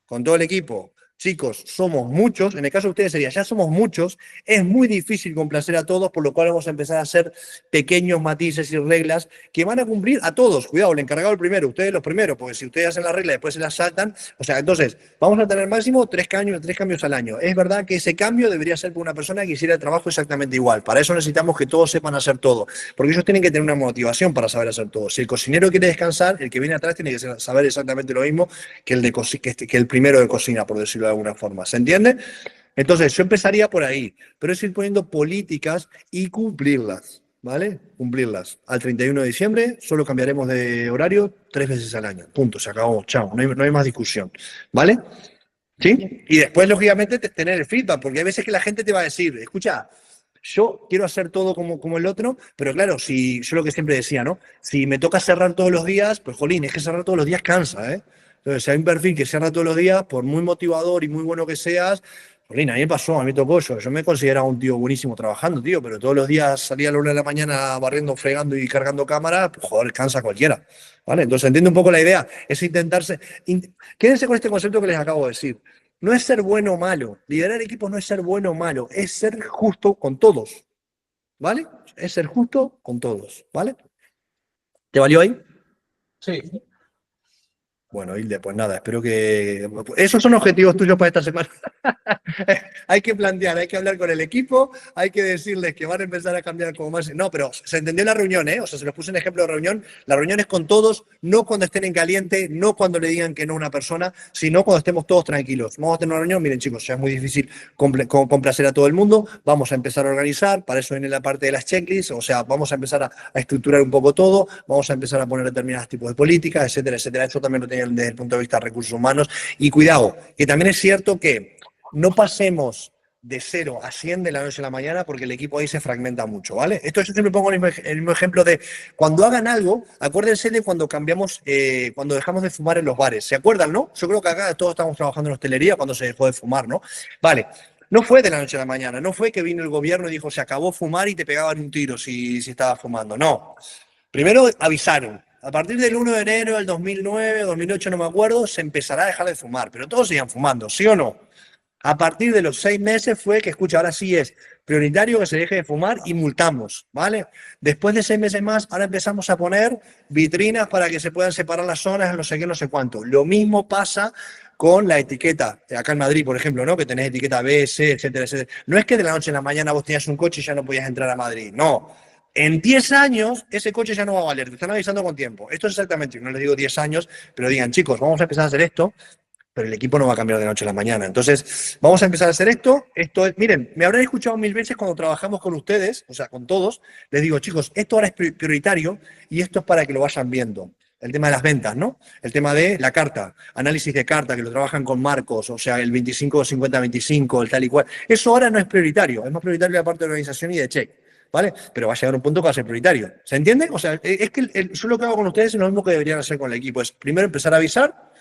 con todo el equipo. Chicos, somos muchos, en el caso de ustedes sería, ya somos muchos, es muy difícil complacer a todos, por lo cual vamos a empezar a hacer pequeños matices y reglas que van a cumplir a todos. Cuidado, el encargado el primero, ustedes los primeros, porque si ustedes hacen la regla y después se la saltan, o sea, entonces, vamos a tener máximo 3 cambios al año. Es verdad que ese cambio debería ser por una persona que hiciera el trabajo exactamente igual. Para eso necesitamos que todos sepan hacer todo, porque ellos tienen que tener una motivación para saber hacer todo. Si el cocinero quiere descansar, el que viene atrás tiene que saber exactamente lo mismo que el primero de cocina, por decirlo de alguna forma. ¿Se entiende? Entonces, yo empezaría por ahí, pero es ir poniendo políticas y cumplirlas, ¿vale? Cumplirlas. Al 31 de diciembre solo cambiaremos de horario 3 veces al año. Punto, se acabó. Chao, no hay más discusión, ¿vale? ¿Sí? Y después, lógicamente, tener el feedback, porque hay veces que la gente te va a decir, escucha, yo quiero hacer todo como el otro, pero claro, si yo lo que siempre decía, ¿no? Si me toca cerrar todos los días, pues jolín, es que cerrar todos los días cansa, ¿eh? Entonces, si hay un perfil que cierra todos los días, por muy motivador y muy bueno que seas, jolín, a mí me pasó, a mí me tocó yo me consideraba un tío buenísimo trabajando, tío, pero todos los días salía a la 1 de la mañana barriendo, fregando y cargando cámara, pues joder, cansa cualquiera, ¿vale? Entonces, entiende un poco la idea, es intentarse, quédense con este concepto que les acabo de decir. No es ser bueno o malo. Liderar equipos no es ser bueno o malo, es ser justo con todos. ¿Vale? Es ser justo con todos. ¿Vale? ¿Te valió ahí? Sí. Bueno, Hilde, pues nada, espero que... Esos son objetivos tuyos para esta semana. Hay que plantear, hay que hablar con el equipo, hay que decirles que van a empezar a cambiar como más... No, pero se entendió la reunión, ¿eh? O sea, se los puse un ejemplo de reunión. La reunión es con todos, no cuando estén en caliente, no cuando le digan que no a una persona, sino cuando estemos todos tranquilos. Vamos a tener una reunión, miren chicos, ya es muy difícil complacer a todo el mundo, vamos a empezar a organizar, para eso viene la parte de las checklists, o sea, vamos a empezar a estructurar un poco todo, vamos a empezar a poner determinados tipos de políticas, etcétera, etcétera. Eso también lo tenía desde el punto de vista de recursos humanos. Y cuidado, que también es cierto que no pasemos de 0 a 100 de la noche a la mañana porque el equipo ahí se fragmenta mucho, ¿vale? Esto yo siempre pongo el mismo ejemplo de cuando hagan algo, acuérdense de cuando cambiamos, cuando dejamos de fumar en los bares. ¿Se acuerdan, no? Yo creo que acá todos estamos trabajando en hostelería cuando se dejó de fumar, ¿no? Vale. No fue de la noche a la mañana, no fue que vino el gobierno y dijo se acabó fumar y te pegaban un tiro si estabas fumando, no. Primero avisaron. A partir del 1 de enero del 2009, 2008, no me acuerdo, se empezará a dejar de fumar, pero todos seguían fumando, ¿sí o no? A partir de los 6 meses fue que, escucha, ahora sí es Prioritario que se deje de fumar y multamos, ¿vale? Después de 6 meses más, ahora empezamos a poner vitrinas para que se puedan separar las zonas, no sé qué, no sé cuánto. Lo mismo pasa con la etiqueta. Acá en Madrid, por ejemplo, ¿no? Que tenés etiqueta B, C, etcétera, etcétera. No es que de la noche a la mañana vos tenías un coche y ya no podías entrar a Madrid. No. En 10 años, ese coche ya no va a valer. Te están avisando con tiempo. Esto es exactamente, no les digo 10 años, pero digan, chicos, vamos a empezar a hacer esto, pero el equipo no va a cambiar de noche a la mañana. Entonces, vamos a empezar a hacer esto. Esto es, miren, me habrán escuchado 1000 veces cuando trabajamos con ustedes, o sea, con todos, les digo, chicos, esto ahora es prioritario y esto es para que lo vayan viendo. El tema de las ventas, ¿no? El tema de la carta, análisis de carta, que lo trabajan con Marcos, o sea, el 25-50-25, el tal y cual. Eso ahora no es prioritario, es más prioritario la parte de organización y de check, ¿vale? Pero va a llegar un punto que va a ser prioritario. ¿Se entiende? O sea, es que yo lo que hago con ustedes es lo mismo que deberían hacer con el equipo. Es primero empezar a avisar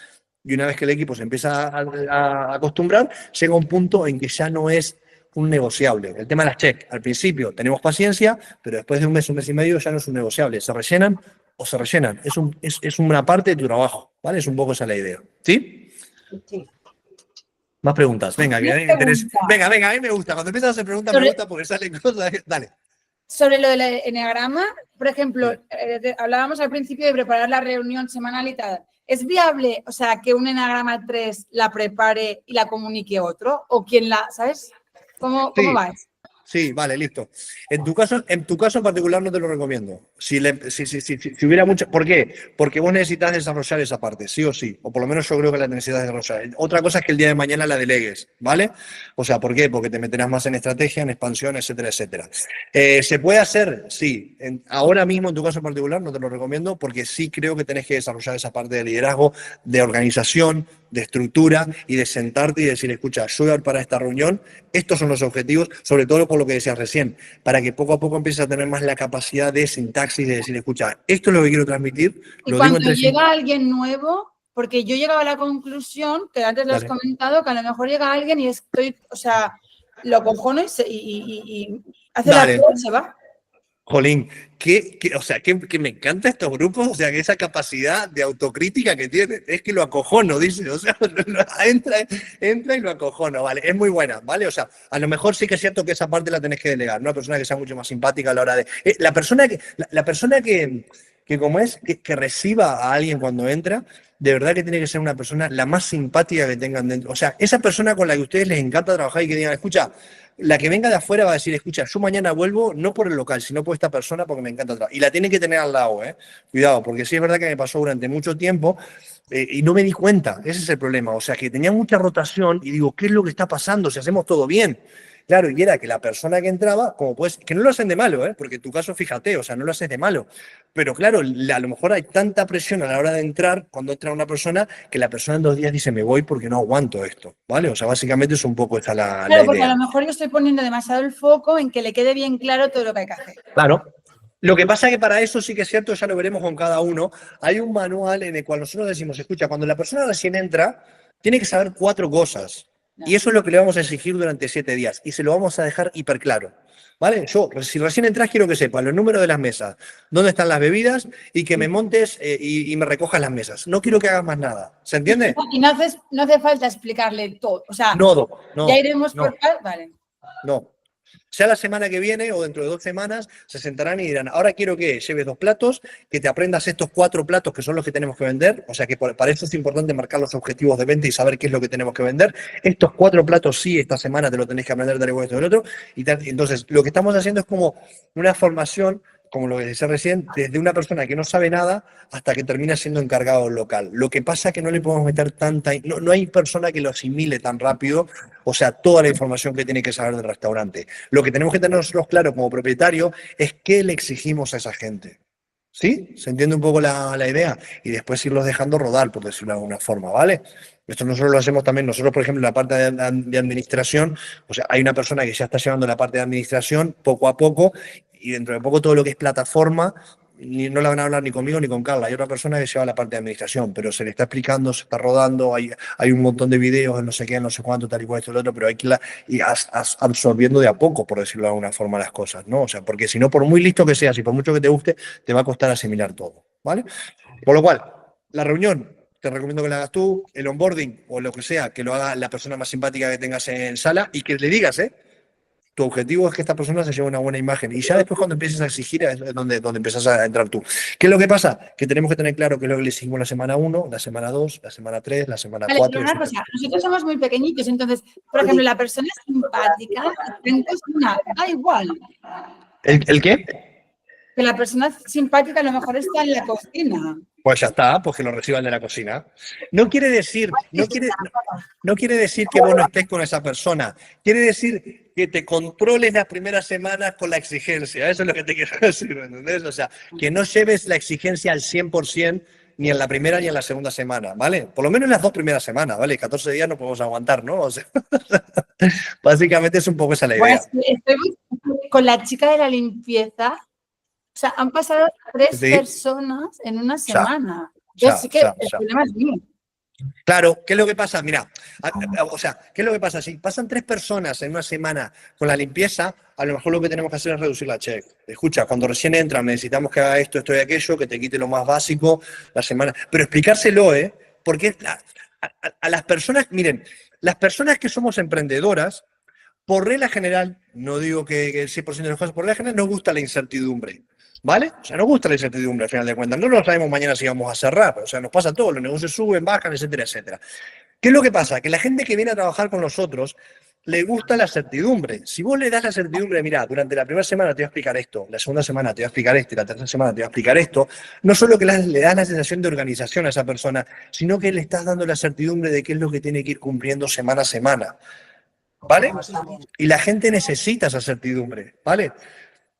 y una vez que el equipo se empieza a acostumbrar, llega un punto en que ya no es un negociable. El tema de las check, al principio tenemos paciencia, pero después de un mes y medio ya no es un negociable. Se rellenan o se rellenan. Es una parte de tu trabajo, ¿vale? Es un poco esa la idea. ¿Sí? Sí. Más preguntas. Venga, que a mí me interesa. Venga, a mí me gusta. Cuando empiezas a hacer preguntas me gusta porque salen cosas. Dale. Sobre lo del enneagrama, por ejemplo, hablábamos al principio de preparar la reunión semanal y tal. ¿Es viable, o sea, que un enneagrama 3 la prepare y la comunique otro? ¿O quién la, sabes? ¿Cómo va eso? Sí, vale, listo. En tu caso en particular no te lo recomiendo. Si hubiera mucho. ¿Por qué? Porque vos necesitas desarrollar esa parte, sí o sí. O por lo menos yo creo que la necesitas desarrollar. Otra cosa es que el día de mañana la delegues, ¿vale? O sea, ¿por qué? Porque te meterás más en estrategia, en expansión, etcétera, etcétera. ¿Se puede hacer? Sí. Ahora mismo, en tu caso en particular, no te lo recomiendo porque sí creo que tenés que desarrollar esa parte de liderazgo, de organización, de estructura y de sentarte y decir, escucha, yo voy para esta reunión, estos son los objetivos, sobre todo por lo que decías recién, para que poco a poco empieces a tener más la capacidad de sintaxis, de decir, escucha, esto es lo que quiero transmitir. Y cuando llega alguien nuevo, porque yo llegaba a la conclusión, que antes lo has comentado, que a lo mejor llega alguien y estoy, o sea, lo cojono y hace la cosa y se va. Jolín, o sea, que me encantan estos grupos, o sea, que esa capacidad de autocrítica que tiene, es que lo acojono, dice, o sea, entra y lo acojono, ¿vale? Es muy buena, ¿vale? O sea, a lo mejor sí que es cierto que esa parte la tenés que delegar, una persona que sea mucho más simpática a la hora de... La persona que como es, que reciba a alguien cuando entra, de verdad que tiene que ser una persona la más simpática que tengan dentro. O sea, esa persona con la que a ustedes les encanta trabajar y que digan, escucha, la que venga de afuera va a decir, escucha, yo mañana vuelvo no por el local, sino por esta persona porque me encanta trabajar. Y la tienen que tener al lado, ¿eh? Cuidado, porque sí es verdad que me pasó durante mucho tiempo y no me di cuenta. Ese es el problema. O sea, que tenía mucha rotación y digo, ¿qué es lo que está pasando? Si hacemos todo bien. Claro, y era que la persona que entraba, como pues, que no lo hacen de malo, porque en tu caso, fíjate, o sea, no lo haces de malo. Pero claro, a lo mejor hay tanta presión a la hora de entrar, cuando entra una persona, que la persona en 2 días dice, me voy porque no aguanto esto, ¿vale? O sea, básicamente es un poco esa la idea. Porque a lo mejor yo estoy poniendo demasiado el foco en que le quede bien claro todo lo que hay que hacer. Claro. Lo que pasa es que para eso sí que es cierto, ya lo veremos con cada uno, hay un manual en el cual nosotros decimos, escucha, cuando la persona recién entra, tiene que saber 4 cosas. Y eso es lo que le vamos a exigir durante 7 días. Y se lo vamos a dejar hiper claro. ¿Vale? Yo, si recién entras, quiero que sepas los números de las mesas, dónde están las bebidas y que me montes y me recojas las mesas. No quiero que hagas más nada. ¿Se entiende? Y no hace falta explicarle todo. O sea, no, ya iremos por... Vale. No. Sea la semana que viene o dentro de 2 semanas, se sentarán y dirán, ahora quiero que lleves 2 platos, que te aprendas estos 4 platos que son los que tenemos que vender. O sea que para eso es importante marcar los objetivos de venta y saber qué es lo que tenemos que vender. Estos 4 platos sí, esta semana te lo tenés que aprender, tal igual esto del otro. Entonces, lo que estamos haciendo es como una formación, como lo que decía recién, desde una persona que no sabe nada hasta que termina siendo encargado local. Lo que pasa es que no le podemos meter tanta... No hay persona que lo asimile tan rápido, o sea, toda la información que tiene que saber del restaurante. Lo que tenemos que tener nosotros claro como propietario es qué le exigimos a esa gente. ¿Sí? ¿Se entiende un poco la idea? Y después irlos dejando rodar, por decirlo de alguna forma, ¿vale? Esto nosotros lo hacemos también, nosotros, por ejemplo, en la parte de administración, o sea, hay una persona que ya está llevando la parte de administración poco a poco, y dentro de poco todo lo que es plataforma, no la van a hablar ni conmigo ni con Carla. Hay otra persona que lleva la parte de administración, pero se le está explicando, se está rodando, hay un montón de videos, no sé qué, no sé cuánto, tal y cual, esto y lo otro, pero hay que ir absorbiendo de a poco, por decirlo de alguna forma, las cosas, ¿no? O sea, porque si no, por muy listo que seas y por mucho que te guste, te va a costar asimilar todo, ¿vale? Por lo cual, la reunión, te recomiendo que la hagas tú, el onboarding o lo que sea, que lo haga la persona más simpática que tengas en sala y que le digas, Tu objetivo es que esta persona se lleve una buena imagen. Y ya después cuando empieces a exigir es donde empiezas a entrar tú. ¿Qué es lo que pasa? Que tenemos que tener claro qué es lo que le exigimos la semana 1, la semana 2, la semana 3, la semana 4. Pero una cosa, nosotros somos muy pequeñitos, entonces, por ejemplo, la persona es simpática, da igual. ¿El qué? Que la persona simpática a lo mejor está en la cocina. Pues ya está, pues que lo reciban de la cocina. No quiere decir que vos no estés con esa persona. Quiere decir que te controles las primeras semanas con la exigencia. Eso es lo que te quiero decir, ¿me entendés? O sea, que no lleves la exigencia al 100% ni en la primera ni en la segunda semana, ¿vale? Por lo menos en las 2 primeras semanas, ¿vale? 14 días no podemos aguantar, ¿no? O sea, básicamente es un poco esa la idea. Pues estoy con la chica de la limpieza. O sea, han pasado 3 personas en una semana. Yo sí que el problema es mío. Claro, ¿qué es lo que pasa? Mira, o sea, ¿qué es lo que pasa? Si pasan 3 personas en una semana con la limpieza, a lo mejor lo que tenemos que hacer es reducir la check. Escucha, cuando recién entran, necesitamos que haga esto y aquello, que te quite lo más básico la semana. Pero explicárselo, porque a las personas, miren, las personas que somos emprendedoras, por regla general, no digo que el 100% de los casos, por regla general nos gusta la incertidumbre. ¿Vale? O sea, nos gusta la incertidumbre al final de cuentas. No lo sabemos mañana si vamos a cerrar. O sea, nos pasa todo. Los negocios suben, bajan, etcétera, etcétera. ¿Qué es lo que pasa? Que la gente que viene a trabajar con nosotros le gusta la certidumbre. Si vos le das la certidumbre, mira, durante la primera semana te voy a explicar esto, la segunda semana te voy a explicar esto y la tercera semana te voy a explicar esto, no solo que le das la sensación de organización a esa persona, sino que le estás dando la certidumbre de qué es lo que tiene que ir cumpliendo semana a semana. ¿Vale? Y la gente necesita esa certidumbre. ¿Vale?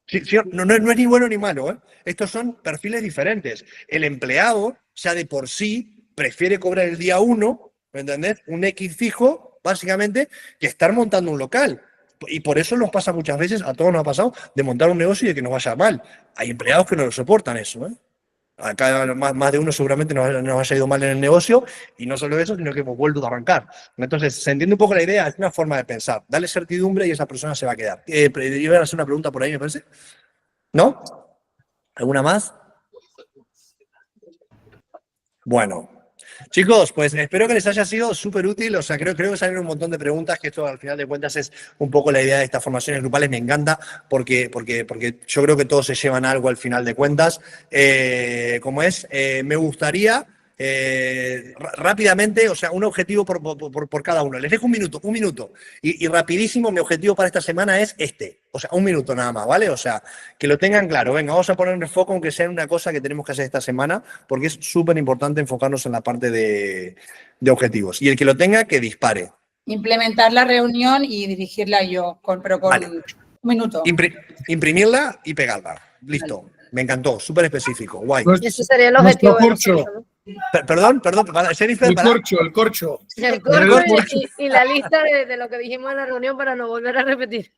Sí, no es ni bueno ni malo, Estos son perfiles diferentes. El empleado, ya de por sí, prefiere cobrar el día 1, ¿me entendés? Un X fijo, básicamente, que estar montando un local. Y por eso nos pasa muchas veces, a todos nos ha pasado, de montar un negocio y de que nos vaya mal. Hay empleados que no lo soportan eso, Acá más de uno seguramente nos haya ido mal en el negocio, y no solo eso, sino que hemos vuelto a arrancar. Entonces, se entiende un poco la idea, es una forma de pensar. Dale certidumbre y esa persona se va a quedar. Iba a hacer una pregunta por ahí, me parece. ¿No? ¿Alguna más? Bueno. Chicos, pues espero que les haya sido súper útil. O sea, creo que salieron un montón de preguntas, que esto al final de cuentas es un poco la idea de estas formaciones grupales. Me encanta porque yo creo que todos se llevan algo al final de cuentas. Me gustaría rápidamente, o sea, un objetivo por cada uno. Les dejo un minuto. Y rapidísimo, mi objetivo para esta semana es o sea, un minuto nada más, ¿vale? O sea, que lo tengan claro. Venga, vamos a poner un foco, aunque sea en una cosa que tenemos que hacer esta semana, porque es súper importante enfocarnos en la parte de objetivos. Y el que lo tenga, que dispare. Implementar la reunión y dirigirla yo, pero con vale. Un minuto. Imprimirla y pegarla. Listo. Vale. Me encantó, súper específico. Guay. Ese sería el objetivo. Perdón, Jennifer. El corcho. El corcho y la lista de lo que dijimos en la reunión para no volver a repetir.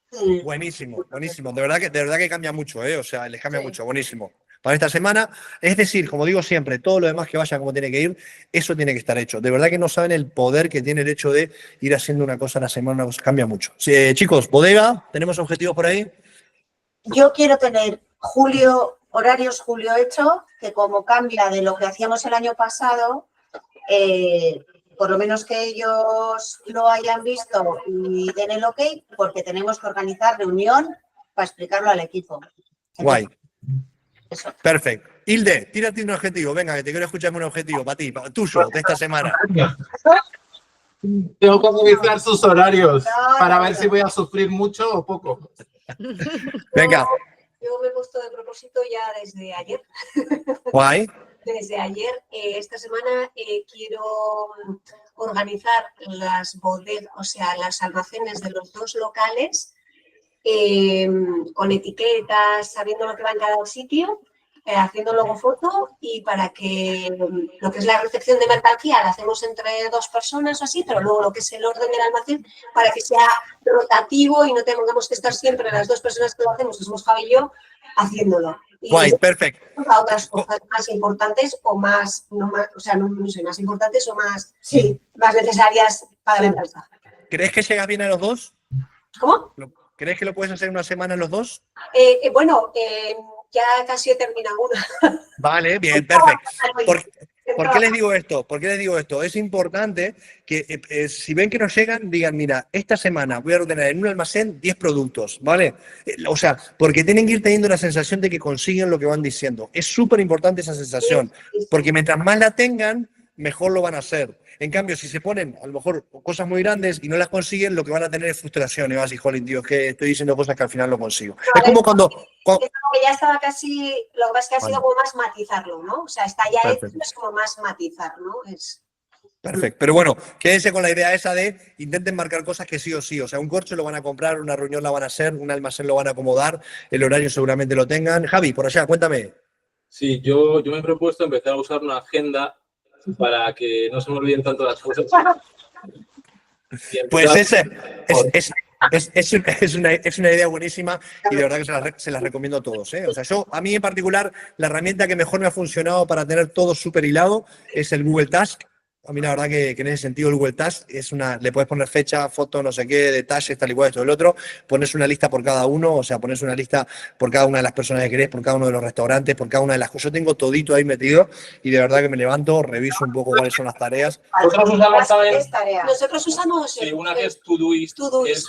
Buenísimo. De verdad que cambia mucho, O sea, les cambia mucho. Buenísimo. Para esta semana, es decir, como digo siempre, todo lo demás que vaya como tiene que ir, eso tiene que estar hecho. De verdad que no saben el poder que tiene el hecho de ir haciendo una cosa a la semana, una cosa, cambia mucho. Sí, chicos, bodega, ¿tenemos objetivos por ahí? Yo quiero tener horarios julio hecho, que como cambia de lo que hacíamos el año pasado, por lo menos que ellos lo hayan visto y den el ok, porque tenemos que organizar reunión para explicarlo al equipo. Guay. Eso. Perfecto. Hilde, tírate un objetivo. Venga, que te quiero escucharme un objetivo para ti, tuyo, de esta semana. Tengo que revisar sus horarios para ver si voy a sufrir mucho o poco. Venga. Yo me he puesto de propósito ya desde ayer. Guay. Desde ayer, esta semana, quiero organizar las bodegas, o sea, las almacenes de los 2 locales con etiquetas, sabiendo lo que va en cada sitio, haciendo luego foto, y para que lo que es la recepción de mercancía la hacemos entre 2 personas o así, pero luego lo que es el orden del almacén, para que sea rotativo y no tengamos que estar siempre las 2 personas que lo hacemos, que somos Javi y yo, haciéndolo. Y guay, perfecto. A otras cosas más importantes o más, no sé, más importantes o más, más necesarias para la empresa. ¿Crees que llegas bien a los 2? ¿Cómo? ¿Crees que lo puedes hacer una semana los 2? Ya casi he terminado una. Vale, bien, perfecto. ¿Por qué les digo esto? ¿Por qué les digo esto? Es importante que si ven que nos llegan, digan, mira, esta semana voy a ordenar en un almacén 10 productos, ¿vale? O sea, porque tienen que ir teniendo la sensación de que consiguen lo que van diciendo. Es súper importante esa sensación, porque mientras más la tengan, mejor lo van a hacer. En cambio, si se ponen a lo mejor cosas muy grandes y no las consiguen, lo que van a tener es frustración. Y vas a decir, jolín, tío, es que estoy diciendo cosas que al final no consigo. No, Es como cuando... que ya estaba casi, lo que pasa es que ha sido como más matizarlo, ¿no? O sea, está ya hecho, es como más matizar, ¿no? Perfecto. Pero bueno, quédense con la idea esa de intenten marcar cosas que sí o sí. O sea, un coche lo van a comprar, una reunión la van a hacer, un almacén lo van a acomodar, el horario seguramente lo tengan. Javi, por allá, cuéntame. Sí, yo me he propuesto empezar a usar una agenda para que no se me olviden tanto las cosas. Pues es una idea buenísima y de verdad que se las recomiendo a todos, ¿eh? O sea, a mí en particular, la herramienta que mejor me ha funcionado para tener todo súper hilado es el Google Task. A mí la verdad que en ese sentido el Google Task le puedes poner fecha, foto, no sé qué, detalles, tal y cual, esto, el otro, pones una lista por cada uno, o sea, pones una lista por cada una de las personas que querés, por cada uno de los restaurantes, por cada una de las cosas. Yo tengo todito ahí metido y de verdad que me levanto, reviso un poco cuáles son las tareas. Nosotros usamos también... Nosotros usamos... Sí, una que es Todoist,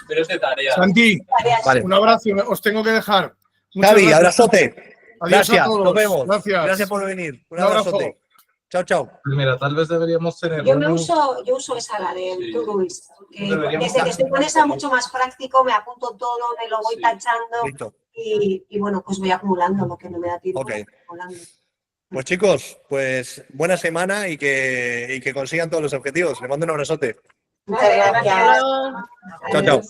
pero es de tareas. Santi, vale. Un abrazo, os tengo que dejar. Javi, abrazote. Adiós Gracias, a todos. nos vemos. Gracias por venir. Un abrazo. abrazote. Chao, chao. Mira, tal vez deberíamos tener... Yo uso esa, la de Todoist. Desde que estoy con esa mucho más práctico, me apunto todo, me lo voy tachando y bueno, pues voy acumulando lo que no me da tiempo. Okay. Pues chicos, pues buena semana y que consigan todos los objetivos. Les mando un abrazote. Muchas gracias. Chao, chao.